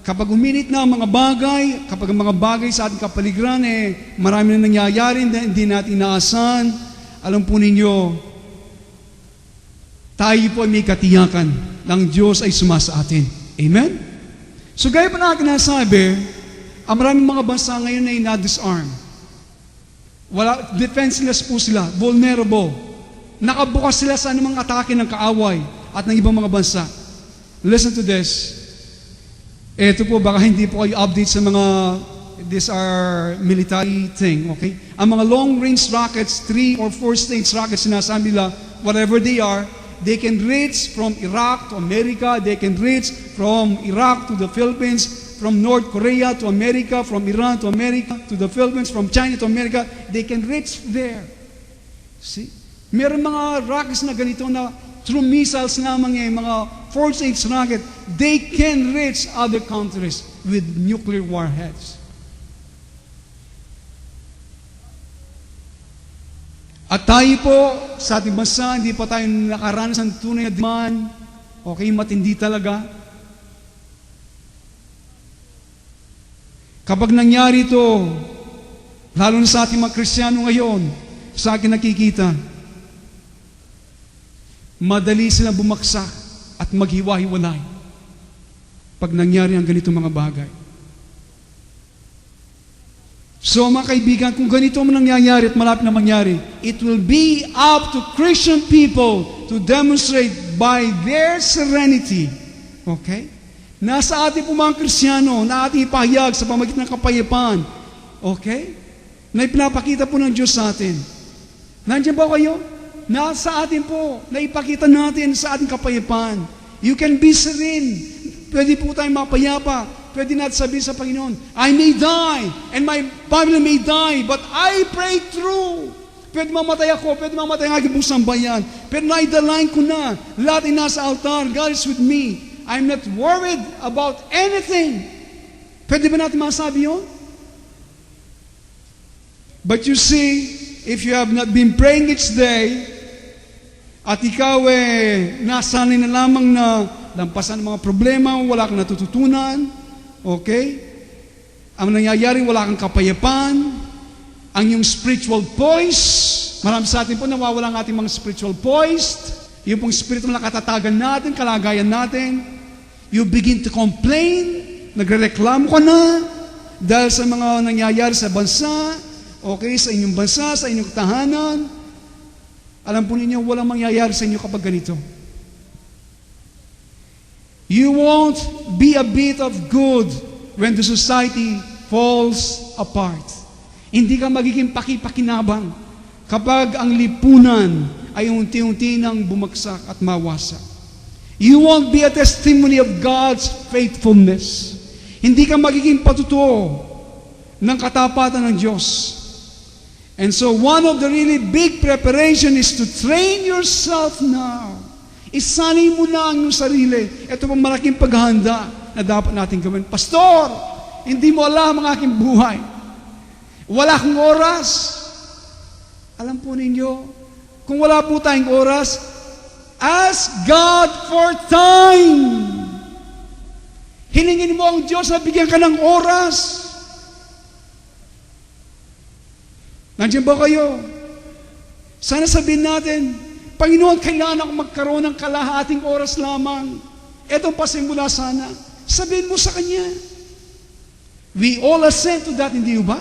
Kapag uminit na ang mga bagay, kapag ang mga bagay sa ating kapaligiran, marami na nangyayari, hindi natin inaasahan, alam po ninyo, tayo po ay may katiyakan ng Diyos ay sumasa atin. Amen? So gaya pa natin nasabi, ang maraming mga bansa ngayon ay na-disarm. Defenseless po sila, vulnerable. Nakabukas sila sa anumang atake ng kaaway at ng ibang mga bansa. Listen to this. Ito po, baka hindi po kayo update sa mga, these are military thing, okay? Ang mga long-range rockets, 3 or 4 stage rockets, sinasabi nila, whatever they are, they can reach from Iraq to America, they can reach from Iraq to the Philippines, from North Korea to America, from Iran to America, to the Philippines, from China to America, they can reach there. See? Meron mga rockets na ganito na through missiles lamang mga force-age rocket, they can reach other countries with nuclear warheads. At tayo po, sa ating bansa, hindi pa tayo nakaranas ng tunay na demand. Okay, matindi talaga. Kapag nangyari ito, lalo na sa ating mga Kristiyano ngayon, sa akin nakikita, madali silang bumaksak at maghiwa-hiwalay pag nangyari ang ganitong mga bagay. So mga kaibigan, kung ganito man nangyayari at malapit na mangyari, it will be up to Christian people to demonstrate by their serenity. Okay? Nasa ating po mga Kristiyano na ating ipahayag sa pamagitan ng kapayapaan. Okay? Na ipinapakita po ng Diyos sa atin. Nandiyan ba kayo? Nasa atin po, na ipakita natin sa ating kapayapaan. You can be serene. Pwede po tayong mapayapa. Pwede natin sabihin sa Panginoon, I may die, and my family may die, but I pray through. Pwede mamatay ako, pwede mamatay ang aking pusang bayan. Pero naidalain ko na, lahat ay nasa altar, God is with me. I'm not worried about anything. Pwede ba natin masabi yun? But you see, if you have not been praying each day, at ikaw nasanay na lamang na lampasan ang mga problema, wala kang natututunan, okay? Ang nangyayari, wala kang kapayapaan, ang yung spiritual poise, marami sa atin po nawawala ang ating mga spiritual poise, yung pong spirito na nakatatagan natin, kalagayan natin, you begin to complain, nagrereklamo ka na, dahil sa mga nangyayari sa bansa, okay, sa inyong bansa, sa inyong tahanan. Alam po ninyo, walang mangyayari sa inyo kapag ganito. You won't be a bit of good when the society falls apart. Hindi ka magiging pakipakinabang kapag ang lipunan ay unti-unti nang bumagsak at mawasak. You won't be a testimony of God's faithfulness. Hindi ka magiging patutuo ng katapatan ng Diyos. And so one of the really big preparation is to train yourself now. Isanay mo na ang iyong sarili. Ito pong malaking paghahanda na dapat natin gawin. Pastor, hindi mo alam ang aking buhay. Wala akong oras. Alam po ninyo, kung wala po tayong oras, ask God for time. Hilingin mo ang Diyos na bigyan ka ng oras. Nandiyan ba kayo? Sana sabihin natin, Panginoon, kailangan ako magkaroon ng kalahating oras lamang. Etong pasimula sana. Sabihin mo sa Kanya. We all assent to that, hindi ba?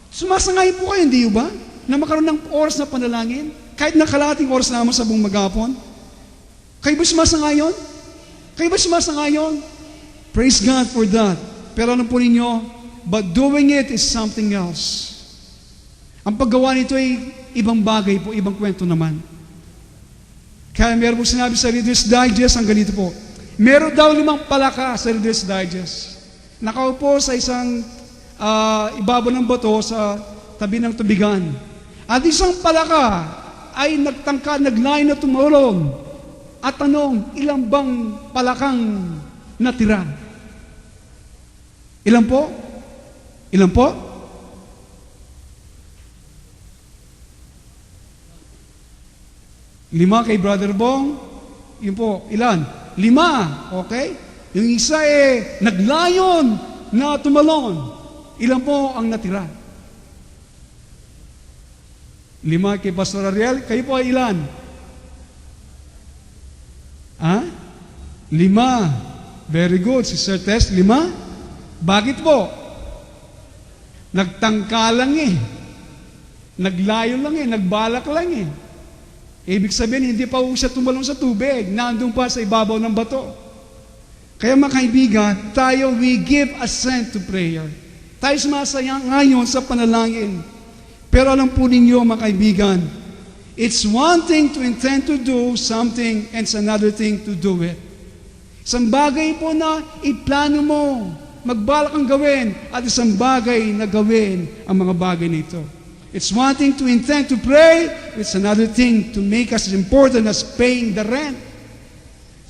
Sumasangayin po kayo, hindi ba? Na magkaroon ng oras na panalangin. Kahit na kalahating oras lamang sa buong maghapon. Kayo ba sumasangayon? Kayo ba sumasangayon? Praise God for that. Pero ano po ninyo? But doing it is something else. Ang paggawa nito ay ibang bagay po, ibang kwento naman. Kaya meron po sinabi sa Reader's Digest, ang ganito po. Meron daw 5 palaka sa Reader's Digest. Nakaupo sa isang ibabaw ng bato sa tabi ng tubigan. At isang palaka ay nagtangka, naglayo na tumulong. At tanong, ilang bang palakang natira? Ilan po? Ilan po? Lima kay Brother Bong. Yun po, ilan? 5. Okay? Yung isa naglayon na tumalon. Ilan po ang natira? 5 kay Pastor Ariel. Kayo po ay ilan? Ha? 5. Very good. Sister Tess, 5? Bakit po? Nagtangka lang eh. Naglayo lang eh. Nagbalak lang eh. Ibig sabihin, hindi pa siya tumalong sa tubig. Nandun pa sa ibabaw ng bato. Kaya mga kaibigan, tayo, we give assent to prayer. Tayo sumasaya ngayon sa panalangin. Pero alam po ninyo, mga kaibigan, it's one thing to intend to do something and it's another thing to do it. Isang bagay po na iplano mo, magbalak ang gawin, at isang bagay na gawin ang mga bagay nito. It's one thing to intend to pray, it's another thing to make us as important as paying the rent.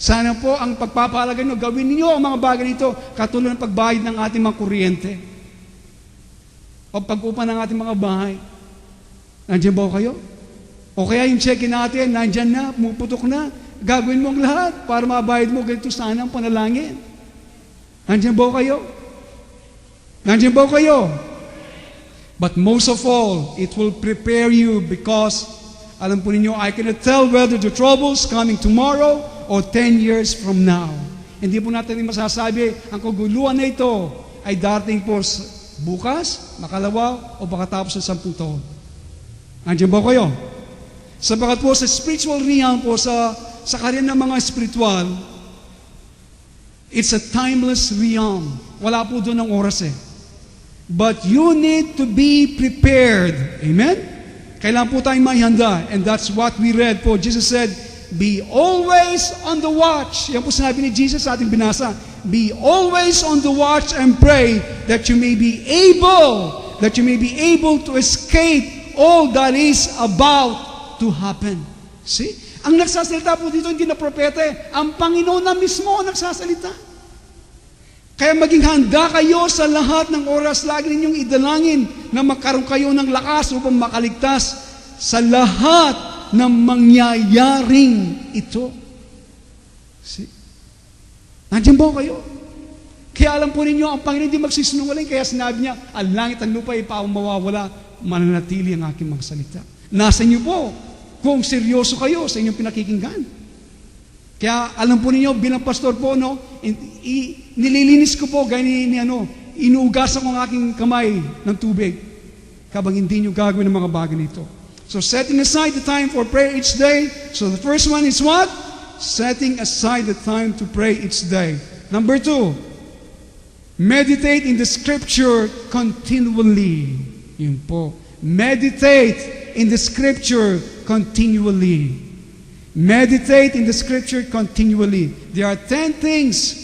Sana po ang pagpapahalaga nyo, gawin niyo ang mga bagay nito, katulad ng pagbayad ng ating mga kuryente o pag-upa ng ating mga bahay. Nandiyan ba kayo? O kaya yung check-in natin, nandyan na, pumuputok na. Gagawin mo ang lahat para mabayad mo. Ganito sana ang panalangin. Nandiyan ba kayo? Nandiyan ba kayo? But most of all, it will prepare you because, alam po ninyo, I cannot tell whether the troubles coming tomorrow or 10 years from now. Hindi po natin masasabi, ang kaguluhan na ito ay darating po bukas, makalawa, o baka tapos ng 10 taon. Nandiyan ba kayo? Sapagat po sa spiritual realm po, sa karyan ng mga spiritual, it's a timeless realm. Wala po doon ang oras eh. But you need to be prepared. Amen? Kailangan po tayong maihanda. And that's what we read po. Jesus said, be always on the watch. Yan po sinabi ni Jesus sa ating binasa. Be always on the watch and pray that you may be able to escape all that is about to happen. See? Ang nagsasalita po dito hindi na propeta eh. Ang Panginoon na mismo ang nagsasalita. Kaya maging handa kayo sa lahat ng oras. Lagi ninyong idalangin na magkaroon kayo ng lakas upang makaligtas sa lahat ng mangyayaring ito. See? Nandiyan ba kayo? Kaya alam po ninyo, ang Panginoon hindi magsisinungaling. Kaya sinabi niya, ang langit at lupa ay paong mawawala, mananatili ang aking mga salita. Nasa inyo po kung seryoso kayo sa inyong pinakikinggan. Kaya alam po ninyo, bilang pastor po, no, nililinis ko po, gaya inuugasan ko ang aking kamay ng tubig. Kabang hindi nyo gagawin ang mga bagay nito. So setting aside the time for prayer each day. So the first one is what? Setting aside the time to pray each day. Number 2, meditate in the scripture continually. Yun po. Meditate in the scripture continually. Meditate in the scripture continually. There are 10 things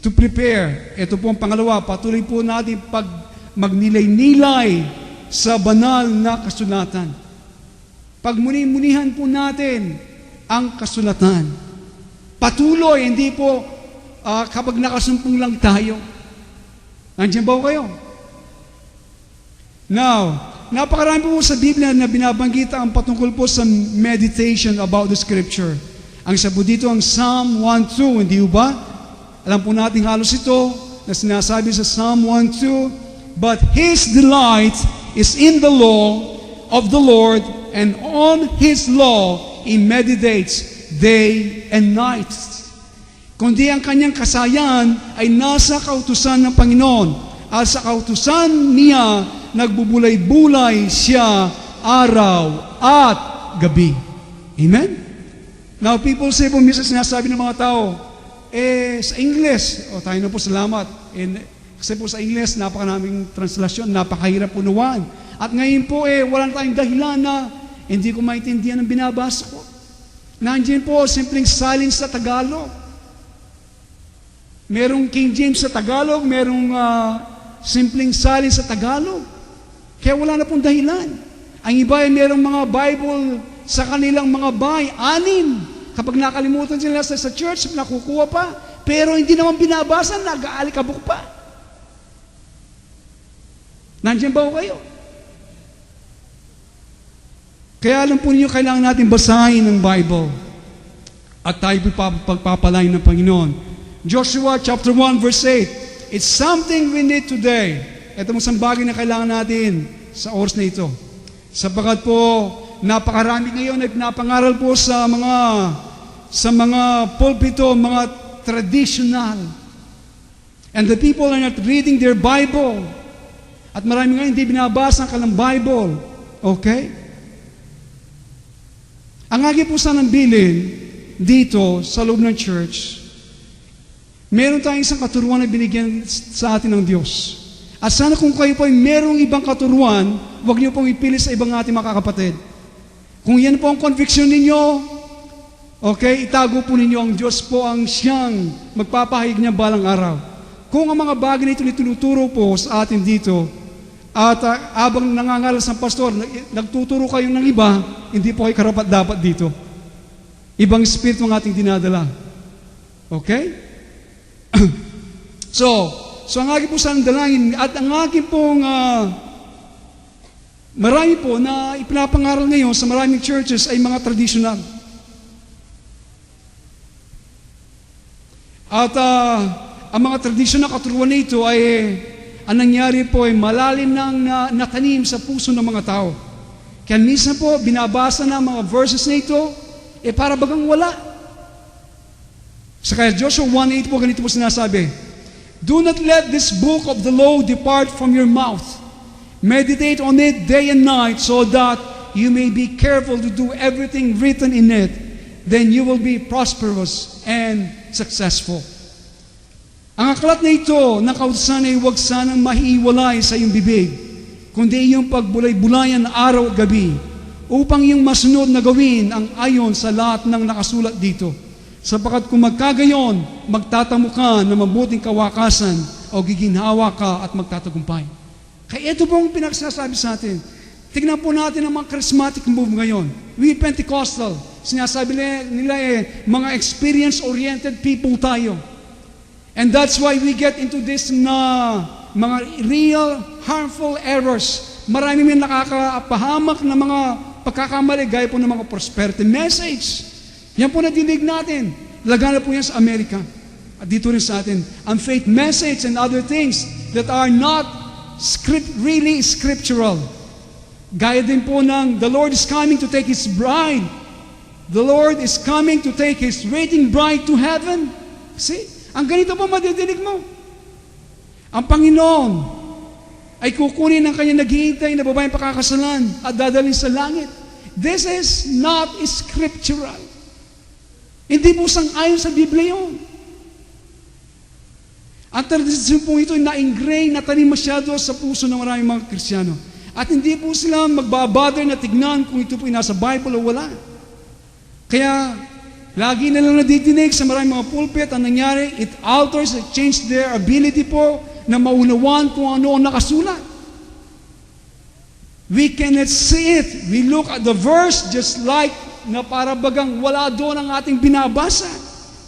to prepare. Ito po ang pangalawa. Patuloy po natin magnilay-nilay sa banal na kasulatan. Pagmuni-munihan po natin ang kasulatan. Patuloy, hindi po kapag nakasumpong lang tayo. Nandiyan ba kayo? Now, napakarami po sa Biblia na binabanggit ang patungkol po sa meditation about the Scripture. Ang isa po dito ang Psalm 1:2, hindi ba? Alam po natin halos ito na sinasabi sa Psalm 1:2, but His delight is in the law of the Lord, and on His law He meditates day and night. Kundi ang kanyang kasayan ay nasa kautusan ng Panginoon, at sa kautusan niya nagbubulay-bulay siya araw at gabi. Amen? Now, people say po, minsan sinasabi ng mga tao, sa English, tayo na po salamat. Kasi po sa English, napakaraming translasyon, napakahirap unawan. At ngayon po, wala tayong dahilan na hindi ko maintindihan ang binabasa ko. Nandiyan po, simpleng silence sa Tagalog. Merong King James sa Tagalog, merong simpleng silence sa Tagalog. Kaya wala na pong dahilan. Ang iba ay merong mga Bible sa kanilang mga bahay, 6. Kapag nakalimutan sila sa church, nakukuha pa. Pero hindi naman binabasa, nag-aalikabok pa. Nandiyan ba kayo? Kaya alam po niyo, kailangan natin basahin ang Bible. At tayo pagpapalain ng Panginoon. Joshua chapter 1 verse 8. It's something we need today. Ito mo isang bagay na kailangan natin sa oras na ito. Sapagat po, napakarami ngayon at napangaral po sa mga sa mga pulpito, mga traditional. And the people are not reading their Bible. At marami nga hindi binabasa ang kanilang Bible. Okay? Ang aking po sanang bilin dito sa loob ng church, meron tayong isang katuruan na binigyan sa atin ng Diyos. At sana kung kayo po ay merong ibang katuruan, huwag niyo pong ipili sa ibang ating mga kapatid. Kung yan po ang conviction ninyo, okay, itago po ninyo, ang Diyos po ang siyang magpapahayag niya balang araw. Kung ang mga bagay na ito tinuturo po sa atin dito, at abang nangangaral sa pastor, nagtuturo kayo ng iba, hindi po kayo karapat-dapat dito. Ibang spirit ang ating dinadala. Okay? So ang aking po sanang dalangin, at ang aking pong marami po na ipinapangaral ngayon sa maraming churches ay mga traditional. At ang mga traditional katuruan nito ay ang nangyari po ay malalim nang natanim sa puso ng mga tao. Kaya minsan po, binabasa na mga verses na ito, para bagang wala. Sa kaya Joshua 1:8 po, ganito po sinasabi, "Do not let this book of the law depart from your mouth. Meditate on it day and night, so that you may be careful to do everything written in it. Then you will be prosperous and successful." Ang aklat na ito ng kautusan ay huwag sanang mahiwalay sa iyong bibig, kundi iyong pagbulay-bulayan araw at gabi, upang iyong masunod na gawin ang ayon sa lahat ng nakasulat dito. Sapagkat kung magkagayon, magtatamo ka ng mabuting kawakasan o giginhawa ka at magtatagumpay. Kaya ito pong pinagsasabi sa atin. Tignan po natin ang mga charismatic move ngayon. We Pentecostal, sinasabi nila mga experience-oriented people tayo. And that's why we get into this na mga real harmful errors. Marami may nakakapahamak na mga pagkakamali, gaya po ng mga prosperity message. Yan po nadidig natin. Lagana po yan sa Amerika. At dito rin sa atin. Ang faith message and other things that are not really scriptural. Gaya din po ng the Lord is coming to take His bride. The Lord is coming to take His waiting bride to heaven. See? Ang ganito po madidinig mo. Ang Panginoon ay kukunin ang kanyang naghihintay na babaeng pakakasalan at dadalhin sa langit. This is not scriptural. Hindi po sang-ayon sa Biblia yun. Ang tradisyon po ito ay na-ingrain, natanim masyado sa puso ng maraming mga Kristiyano. At hindi po sila magbabother na tignan kung ito po ay nasa Bible o wala. Kaya, lagi na lang nadidinig sa maraming mga pulpit, ang nangyari, it alters, it changes their ability po na maunawan kung ano ang nakasulat. We cannot see it. We look at the verse just like na para bagang wala doon ang ating binabasa.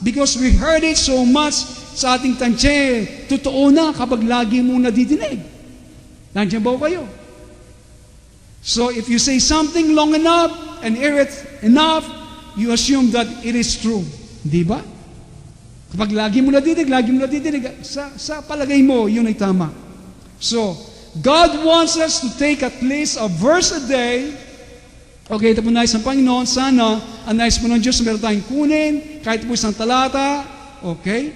Because we heard it so much sa ating tansye, totoo na kapag lagi mo nadidinig. Nandiyan ba kayo? So if you say something long enough and hear it enough, you assume that it is true. Di ba? Kapag lagi mo nadidinig, sa palagay mo, yun ay tama. So, God wants us to take at least a verse a day. Okay, ito po nais ng Panginoon. Sana, ang nais po ng Diyos, meron tayong kunin, kahit po isang talata. Okay?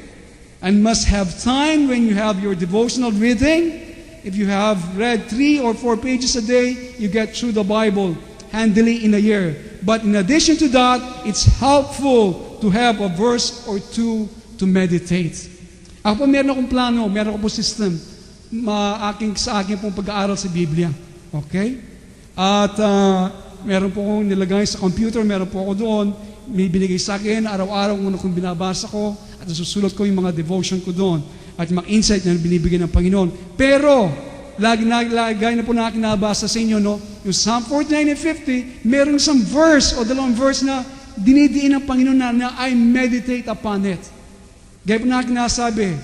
And must have time when you have your devotional reading. If you have read 3 or 4 pages a day, you get through the Bible handily in a year. But in addition to that, it's helpful to have a verse or two to meditate. Ako po meron akong plano, meron akong system sa aking pong pag-aaral sa Biblia. Okay? At meron po akong nilagay sa computer, meron po ako doon, may binigay sa akin, araw-araw kung binabasa ko, at nasusulat ko yung mga devotion ko doon, at yung mga insight na binibigyan ng Panginoon. Pero, lagi na po na akin nabasa sa inyo, no? Yung Psalm 49 and 50, meron isang verse o dalawang verse na dinidiin ng Panginoon na I meditate upon it. Gaya po na akin nasabi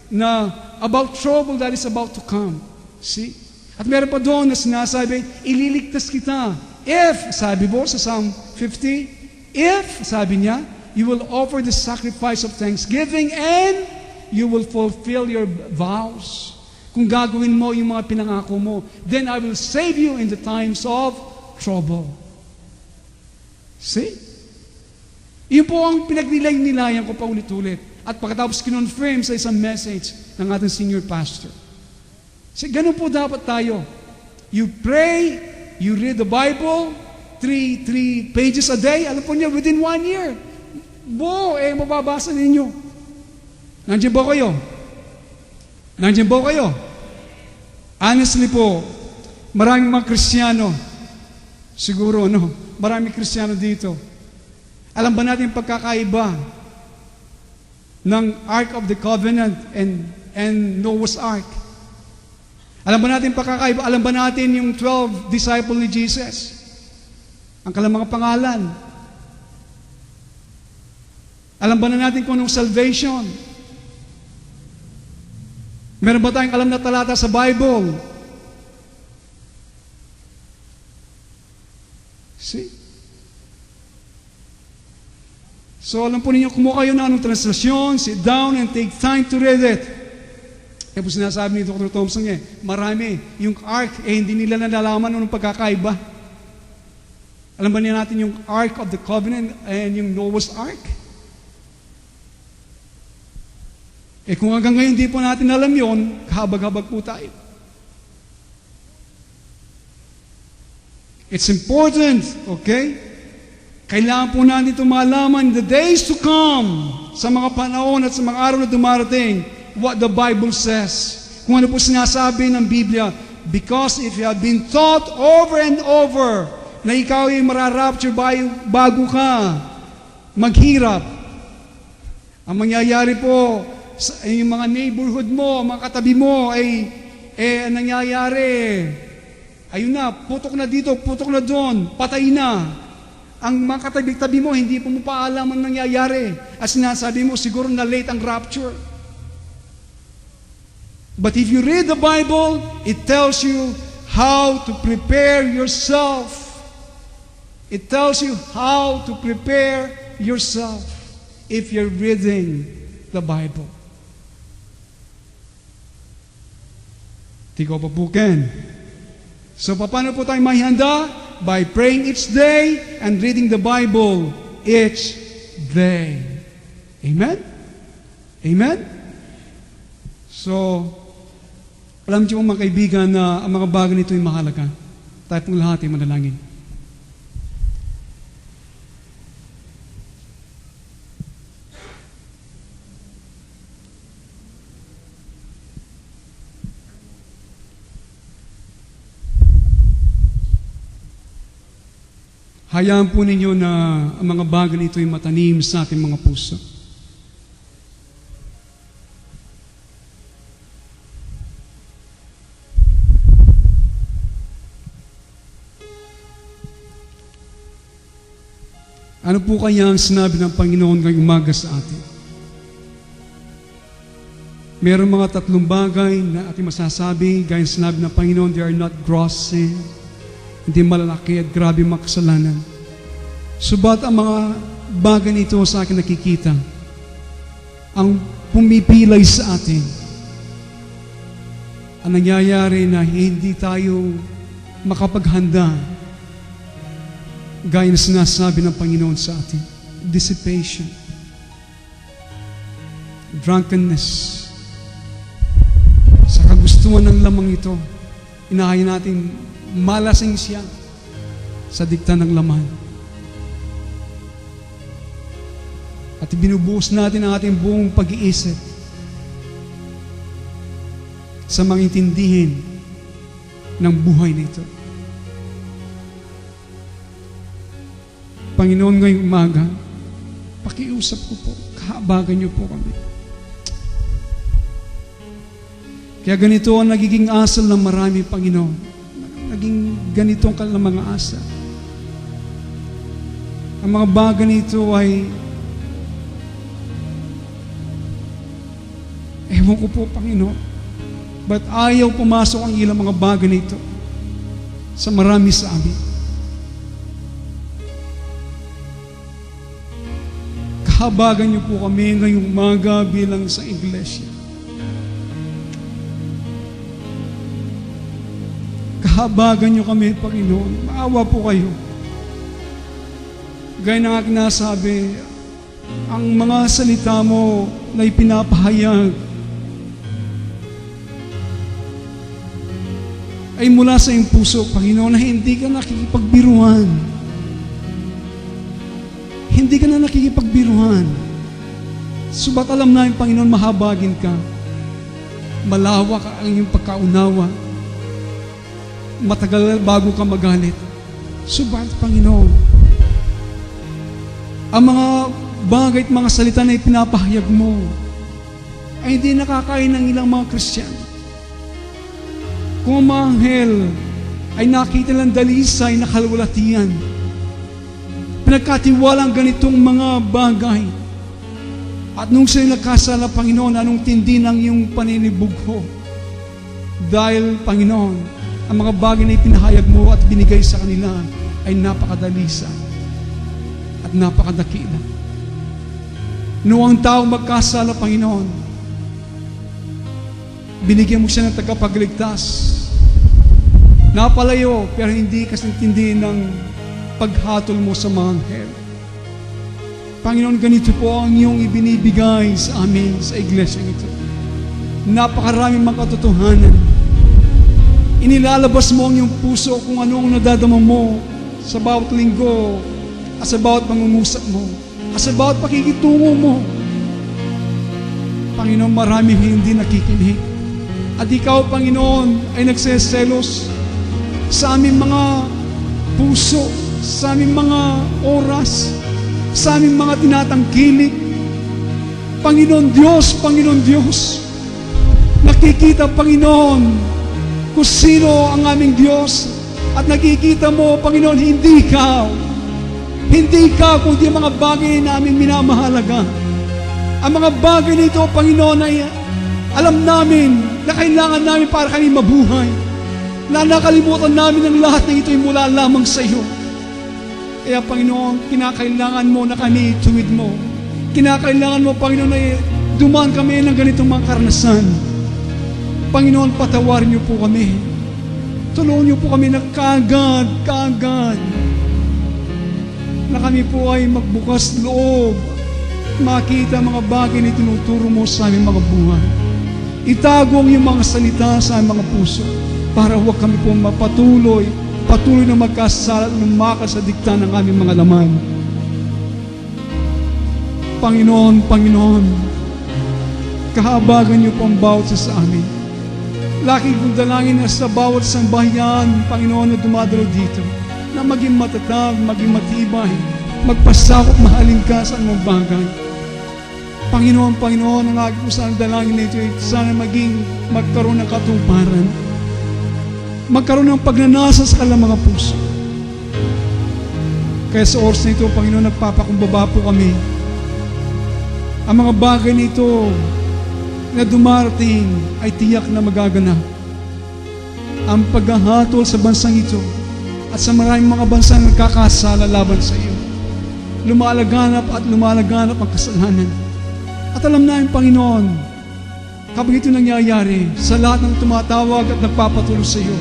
na about trouble that is about to come. See? At meron pa doon na sinasabi, ililigtas kita. If, sabi po sa Psalm 50, if, sabi niya, you will offer the sacrifice of thanksgiving and you will fulfill your vows. Kung gagawin mo yung mga pinangako mo, then I will save you in the times of trouble. See? Iyon po ang pinagnilay-nilayan ko pa ulit-ulit. At pagkatapos kinonfirm sa isang message ng ating senior pastor. So, ganun po dapat tayo. You pray, you read the Bible, three pages a day, alam po niyo, within 1 year, mababasa ninyo. Nandiyan ba kayo? Nandiyan ba kayo? Honestly po, maraming mga Kristiyano, siguro, maraming Kristiyano dito. Alam ba natin yung pagkakaiba ng Ark of the Covenant and Noah's Ark? Alam ba natin pagkakaiba? Alam ba natin yung 12 disciple ni Jesus? Ang kanilang mga pangalan. Alam ba na natin kung anong salvation? Meron ba tayong alam na talata sa Bible? See? So alam po ninyo, kumuha kayo ng anong translasyon, sit down and take time to read it. Kaya po sinasabi ni Dr. Thompson marami. Yung ark, hindi nila nalalaman anong pagkakaiba. Alam ba niya natin yung Ark of the Covenant and yung Noah's Ark? Kung hanggang ngayon di po natin alam yon, kahabag-habag po tayo. It's important, okay? Kailangan po natin ito malaman in the days to come, sa mga panahon at sa mga araw na dumarating, what the Bible says. Kung ano po sinasabi ng Biblia. Because if you have been taught over and over na ikaw ay mararapture bago ka maghirap, ang mangyayari po, yung mga neighborhood mo, mga katabi mo ay nangyayari. Ayun na, putok na dito, putok na doon, patay na. Ang mga katabi-tabi mo, hindi po mo paalam ang nangyayari. At sinasabi mo, siguro na late ang rapture. But if you read the Bible, it tells you how to prepare yourself. It tells you how to prepare yourself if you're reading the Bible. Tigo pa po, Ken. So, paano po tayo mahihanda? By praying each day and reading the Bible each day. Amen? Amen? So, alam niyo mga kaibigan na ang mga bagay nito ay mahalaga. Tayo pong lahat ay manalangin. Hayaan po ninyo na ang mga bagay nito ay matanim sa ating mga puso. Ano po kaya ang sinabi ng Panginoon ngayong umaga sa atin? Merong mga tatlong bagay na ating masasabi, gaya ng sinabi ng Panginoon, they are not gross sin. Hindi malalaki at grabe mga kasalanan. Subat ang mga bagay nito sa akin nakikita, ang pumipilay sa atin. Ang nangyayari na hindi tayo makapaghanda gaya na sinasabi ng Panginoon sa atin. Dissipation, drunkenness, sa kagustuhan ng lamang ito, inahayin natin malasing siya sa dikta ng laman. At binubuhos natin ang ating buong pag-iisip sa mga intindihin ng buhay nito. Panginoon, ngayong umaga, pakiusap ko po, kahabagan niyo po kami. Kaya ganito ang nagiging asal ng marami, Panginoon. Naging ganito ang kanilang mga asa. Ang mga bagay nito ay ewan ko po, Panginoon, but ayaw pumasok ang ilang mga bagay nito sa marami sa amin. Kahabagan niyo po kami ngayong umaga bilang sa iglesia. Kahabagan niyo kami, Panginoon. Maawa po kayo. Gaya ng aking nasabi, ang mga salita mo na ipinapahayag ay mula sa iyong puso, Panginoon, na hindi ka nakikipagbiruan. Hindi ka na nakikipagbiruan. Subat alam namin, Panginoon, mahabagin ka. Malawak ang iyong pagkaunawa. Matagal bago ka magalit. Subat, Panginoon, ang mga bagay at mga salita na ipinapahayag mo ay hindi nakakain ng ilang mga Kristiyano. Kung ang mga anghel ay nakita ng dalisay na kalwalatian, pinagkatiwalang ganitong mga bagay, at nung sila nagkasala, Panginoon, anong tindi ng iyong paninibugho? Dahil, Panginoon, ang mga bagay na ipinahayag mo at binigay sa kanila ay napakadalisa at napakadakila. Noong ang tao magkasala, Panginoon, binigyan mo siya ng tagapagligtas. Napalayo, pero hindi kasintindi ng paghatol mo sa mga anghel. Panginoon, ganito po ang iyong ibinibigay sa amin sa iglesia ito. Napakaraming mga katotohanan. Inilalabas mo ang iyong puso kung ano ang nadadama mo sa bawat linggo at sa bawat pangungusap mo at sa bawat pakikitungo mo. Panginoon, maraming hindi nakikinig. At ikaw, Panginoon, ay nagseselos sa aming mga puso, sa aming mga oras, sa aming mga tinatangkilik. Panginoon Diyos, nakikita, Panginoon, kung sino ang aming Diyos, at nakikita mo, Panginoon, hindi ikaw, kundi ang mga bagay na aming minamahalaga. Ang mga bagay na ito, Panginoon, ay alam namin na kailangan namin para kami mabuhay, na nakalimutan namin ang lahat na ito ay mula lamang sa iyo. Kaya, Panginoon, kinakailangan mo na kami ituwid mo. Kinakailangan mo, Panginoon, na dumaan kami ng ganitong mga karanasan. Panginoon, patawarin niyo po kami. Tulungan niyo po kami na kaagad na kami po ay magbukas loob, makita mga bagay na tinuturo mo sa aming mga buhay. Itago ang iyong mga salita sa aming mga puso para huwag kami po patuloy na magkasala at lumakad sa dikta ng aming mga laman. Panginoon, kahabagan niyo po ang bawat isa sa amin. Laki kong dalangin na sa bawat sambahayan, Panginoon, na dumadalo dito, na maging matatag, maging matibay, magpasakop, mahalin ka sa anong bagay. Panginoon, ang aking pusang dalangin na ito ay sana magkaroon ng katuparan, magkaroon ng pagnanasa sa kanilang mga puso. Kaya sa oras na ito, Panginoon, nagpapakumbaba po kami. Ang mga bagay na ito na dumarating ay tiyak na magaganap. Ang paghahatol sa bansang ito at sa maraming mga bansang nagkakasala laban sa iyo, lumalaganap ang kasalanan. At alam namin, Panginoon, kapag ito nangyayari, sa lahat ng tumatawag at nagpapatuloy sa iyo,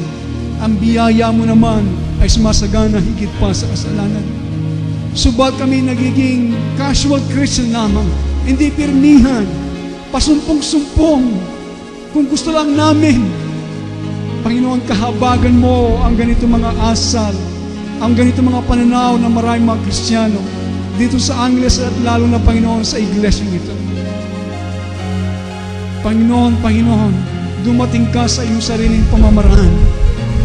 ang biyaya mo naman ay sumasagana higit pa sa kasalanan. Subat kami nagiging casual Christian lamang, hindi pirmihan, pasumpong-sumpong, kung gusto lang namin. Panginoon, kahabagan mo ang ganito mga asal, ang ganito mga pananaw ng maraming mga Kristiyano dito sa Angeles at lalo na, Panginoon, sa iglesia nito. Panginoon, dumating ka sa iyong sariling pamamaraan.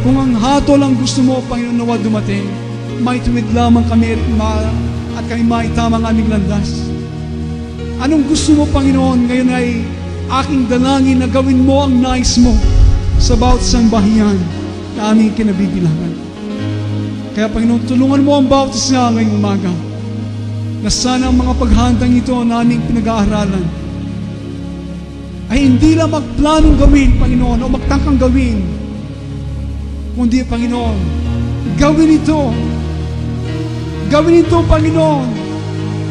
Kung ang hatol ang gusto mo, Panginoon, nawa dumating, maituwid lamang kami at kami maitama ang aming landas. Anong gusto mo, Panginoon? Ngayon ay aking dalangin na gawin mo ang nais mo sa bawat sambahayan na aming kinabibilangan. Kaya, Panginoon, tulungan mo ang bawat isa ngayong umaga na sana ang mga paghandang ito na aming pinag-aaralan ay hindi lang magplanong gawin, Panginoon, o magtangkang gawin, kundi, Panginoon, gawin ito, Panginoon,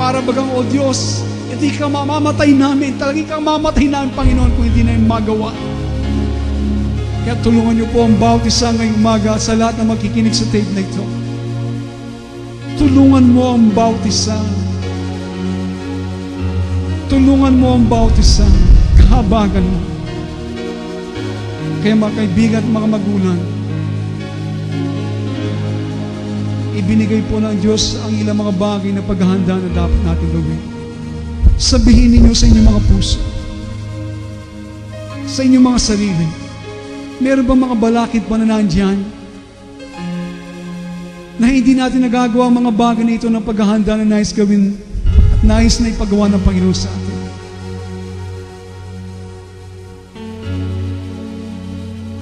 para bagang, o Diyos, hindi ka mamamatay namin, talagang ka mamamatay namin, Panginoon, kung hindi namin magawa. Kaya tulungan niyo po ang bawat isa ngayong umaga sa lahat na makikinig sa tape na ito. Tulungan mo ang bawat isa Tulungan mo ang bawat isa, kahabagan mo. Kaya mga kaibigan at mga magulang, ibinigay po ng Diyos ang ilang mga bagay na paghahanda na dapat natin gawin. Sabihin ninyo sa inyong mga puso, sa inyong mga sarili, meron bang mga balakid pa na nandyan na hindi natin nagagawa ang mga bagay na ito ng paghahanda na nais gawin at nais na ipagawa ng Panginoon sa atin?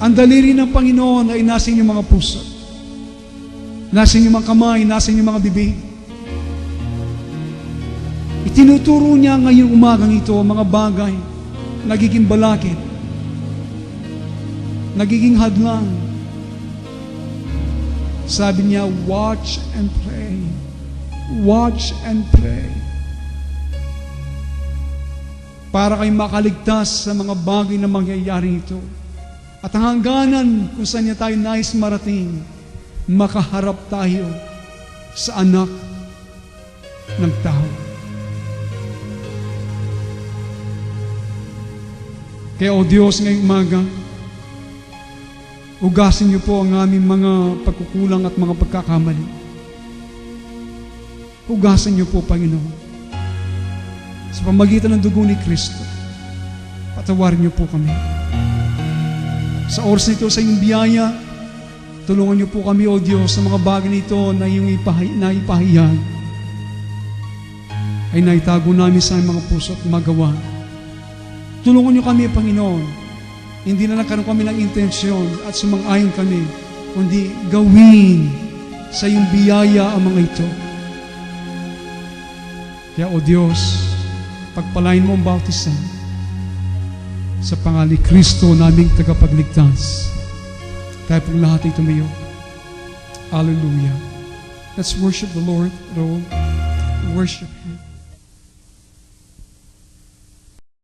Ang daliri ng Panginoon ay nasa inyong mga puso, nasa inyong mga kamay, nasa inyong mga bibig. Itinuturo niya ngayong umagang ito ang mga bagay, nagiging balakid, nagiging hadlang. Sabi niya, watch and pray. Watch and pray. Para kayo makaligtas sa mga bagay na mangyayari ito. At ang hangganan kung saan niya tayo nais marating, makaharap tayo sa anak ng tao. Kaya o Diyos, ngayong umaga, ugasin niyo po ang aming mga pagkukulang at mga pagkakamali. Ugasin niyo po, Panginoon. Sa pamagitan ng dugo ni Kristo, patawarin niyo po kami. Sa oras nito, sa iyong biyaya, tulungan niyo po kami, O Diyos, sa mga bagay nito na iyong ipahayag ay naitago namin sa aming mga puso at magawa. Tulungan niyo kami, Panginoon. Hindi na nagkaroon kami ng intensyon at sumang-ayon kami, kundi gawin sa iyong biyaya ang mga ito. Kaya, O Diyos, pagpalain mo ang bawat isa sa pangalan ni Kristo naming tagapagligtas. Tayo pong lahat ay tumayo. Hallelujah. Let's worship the Lord. Worship Him.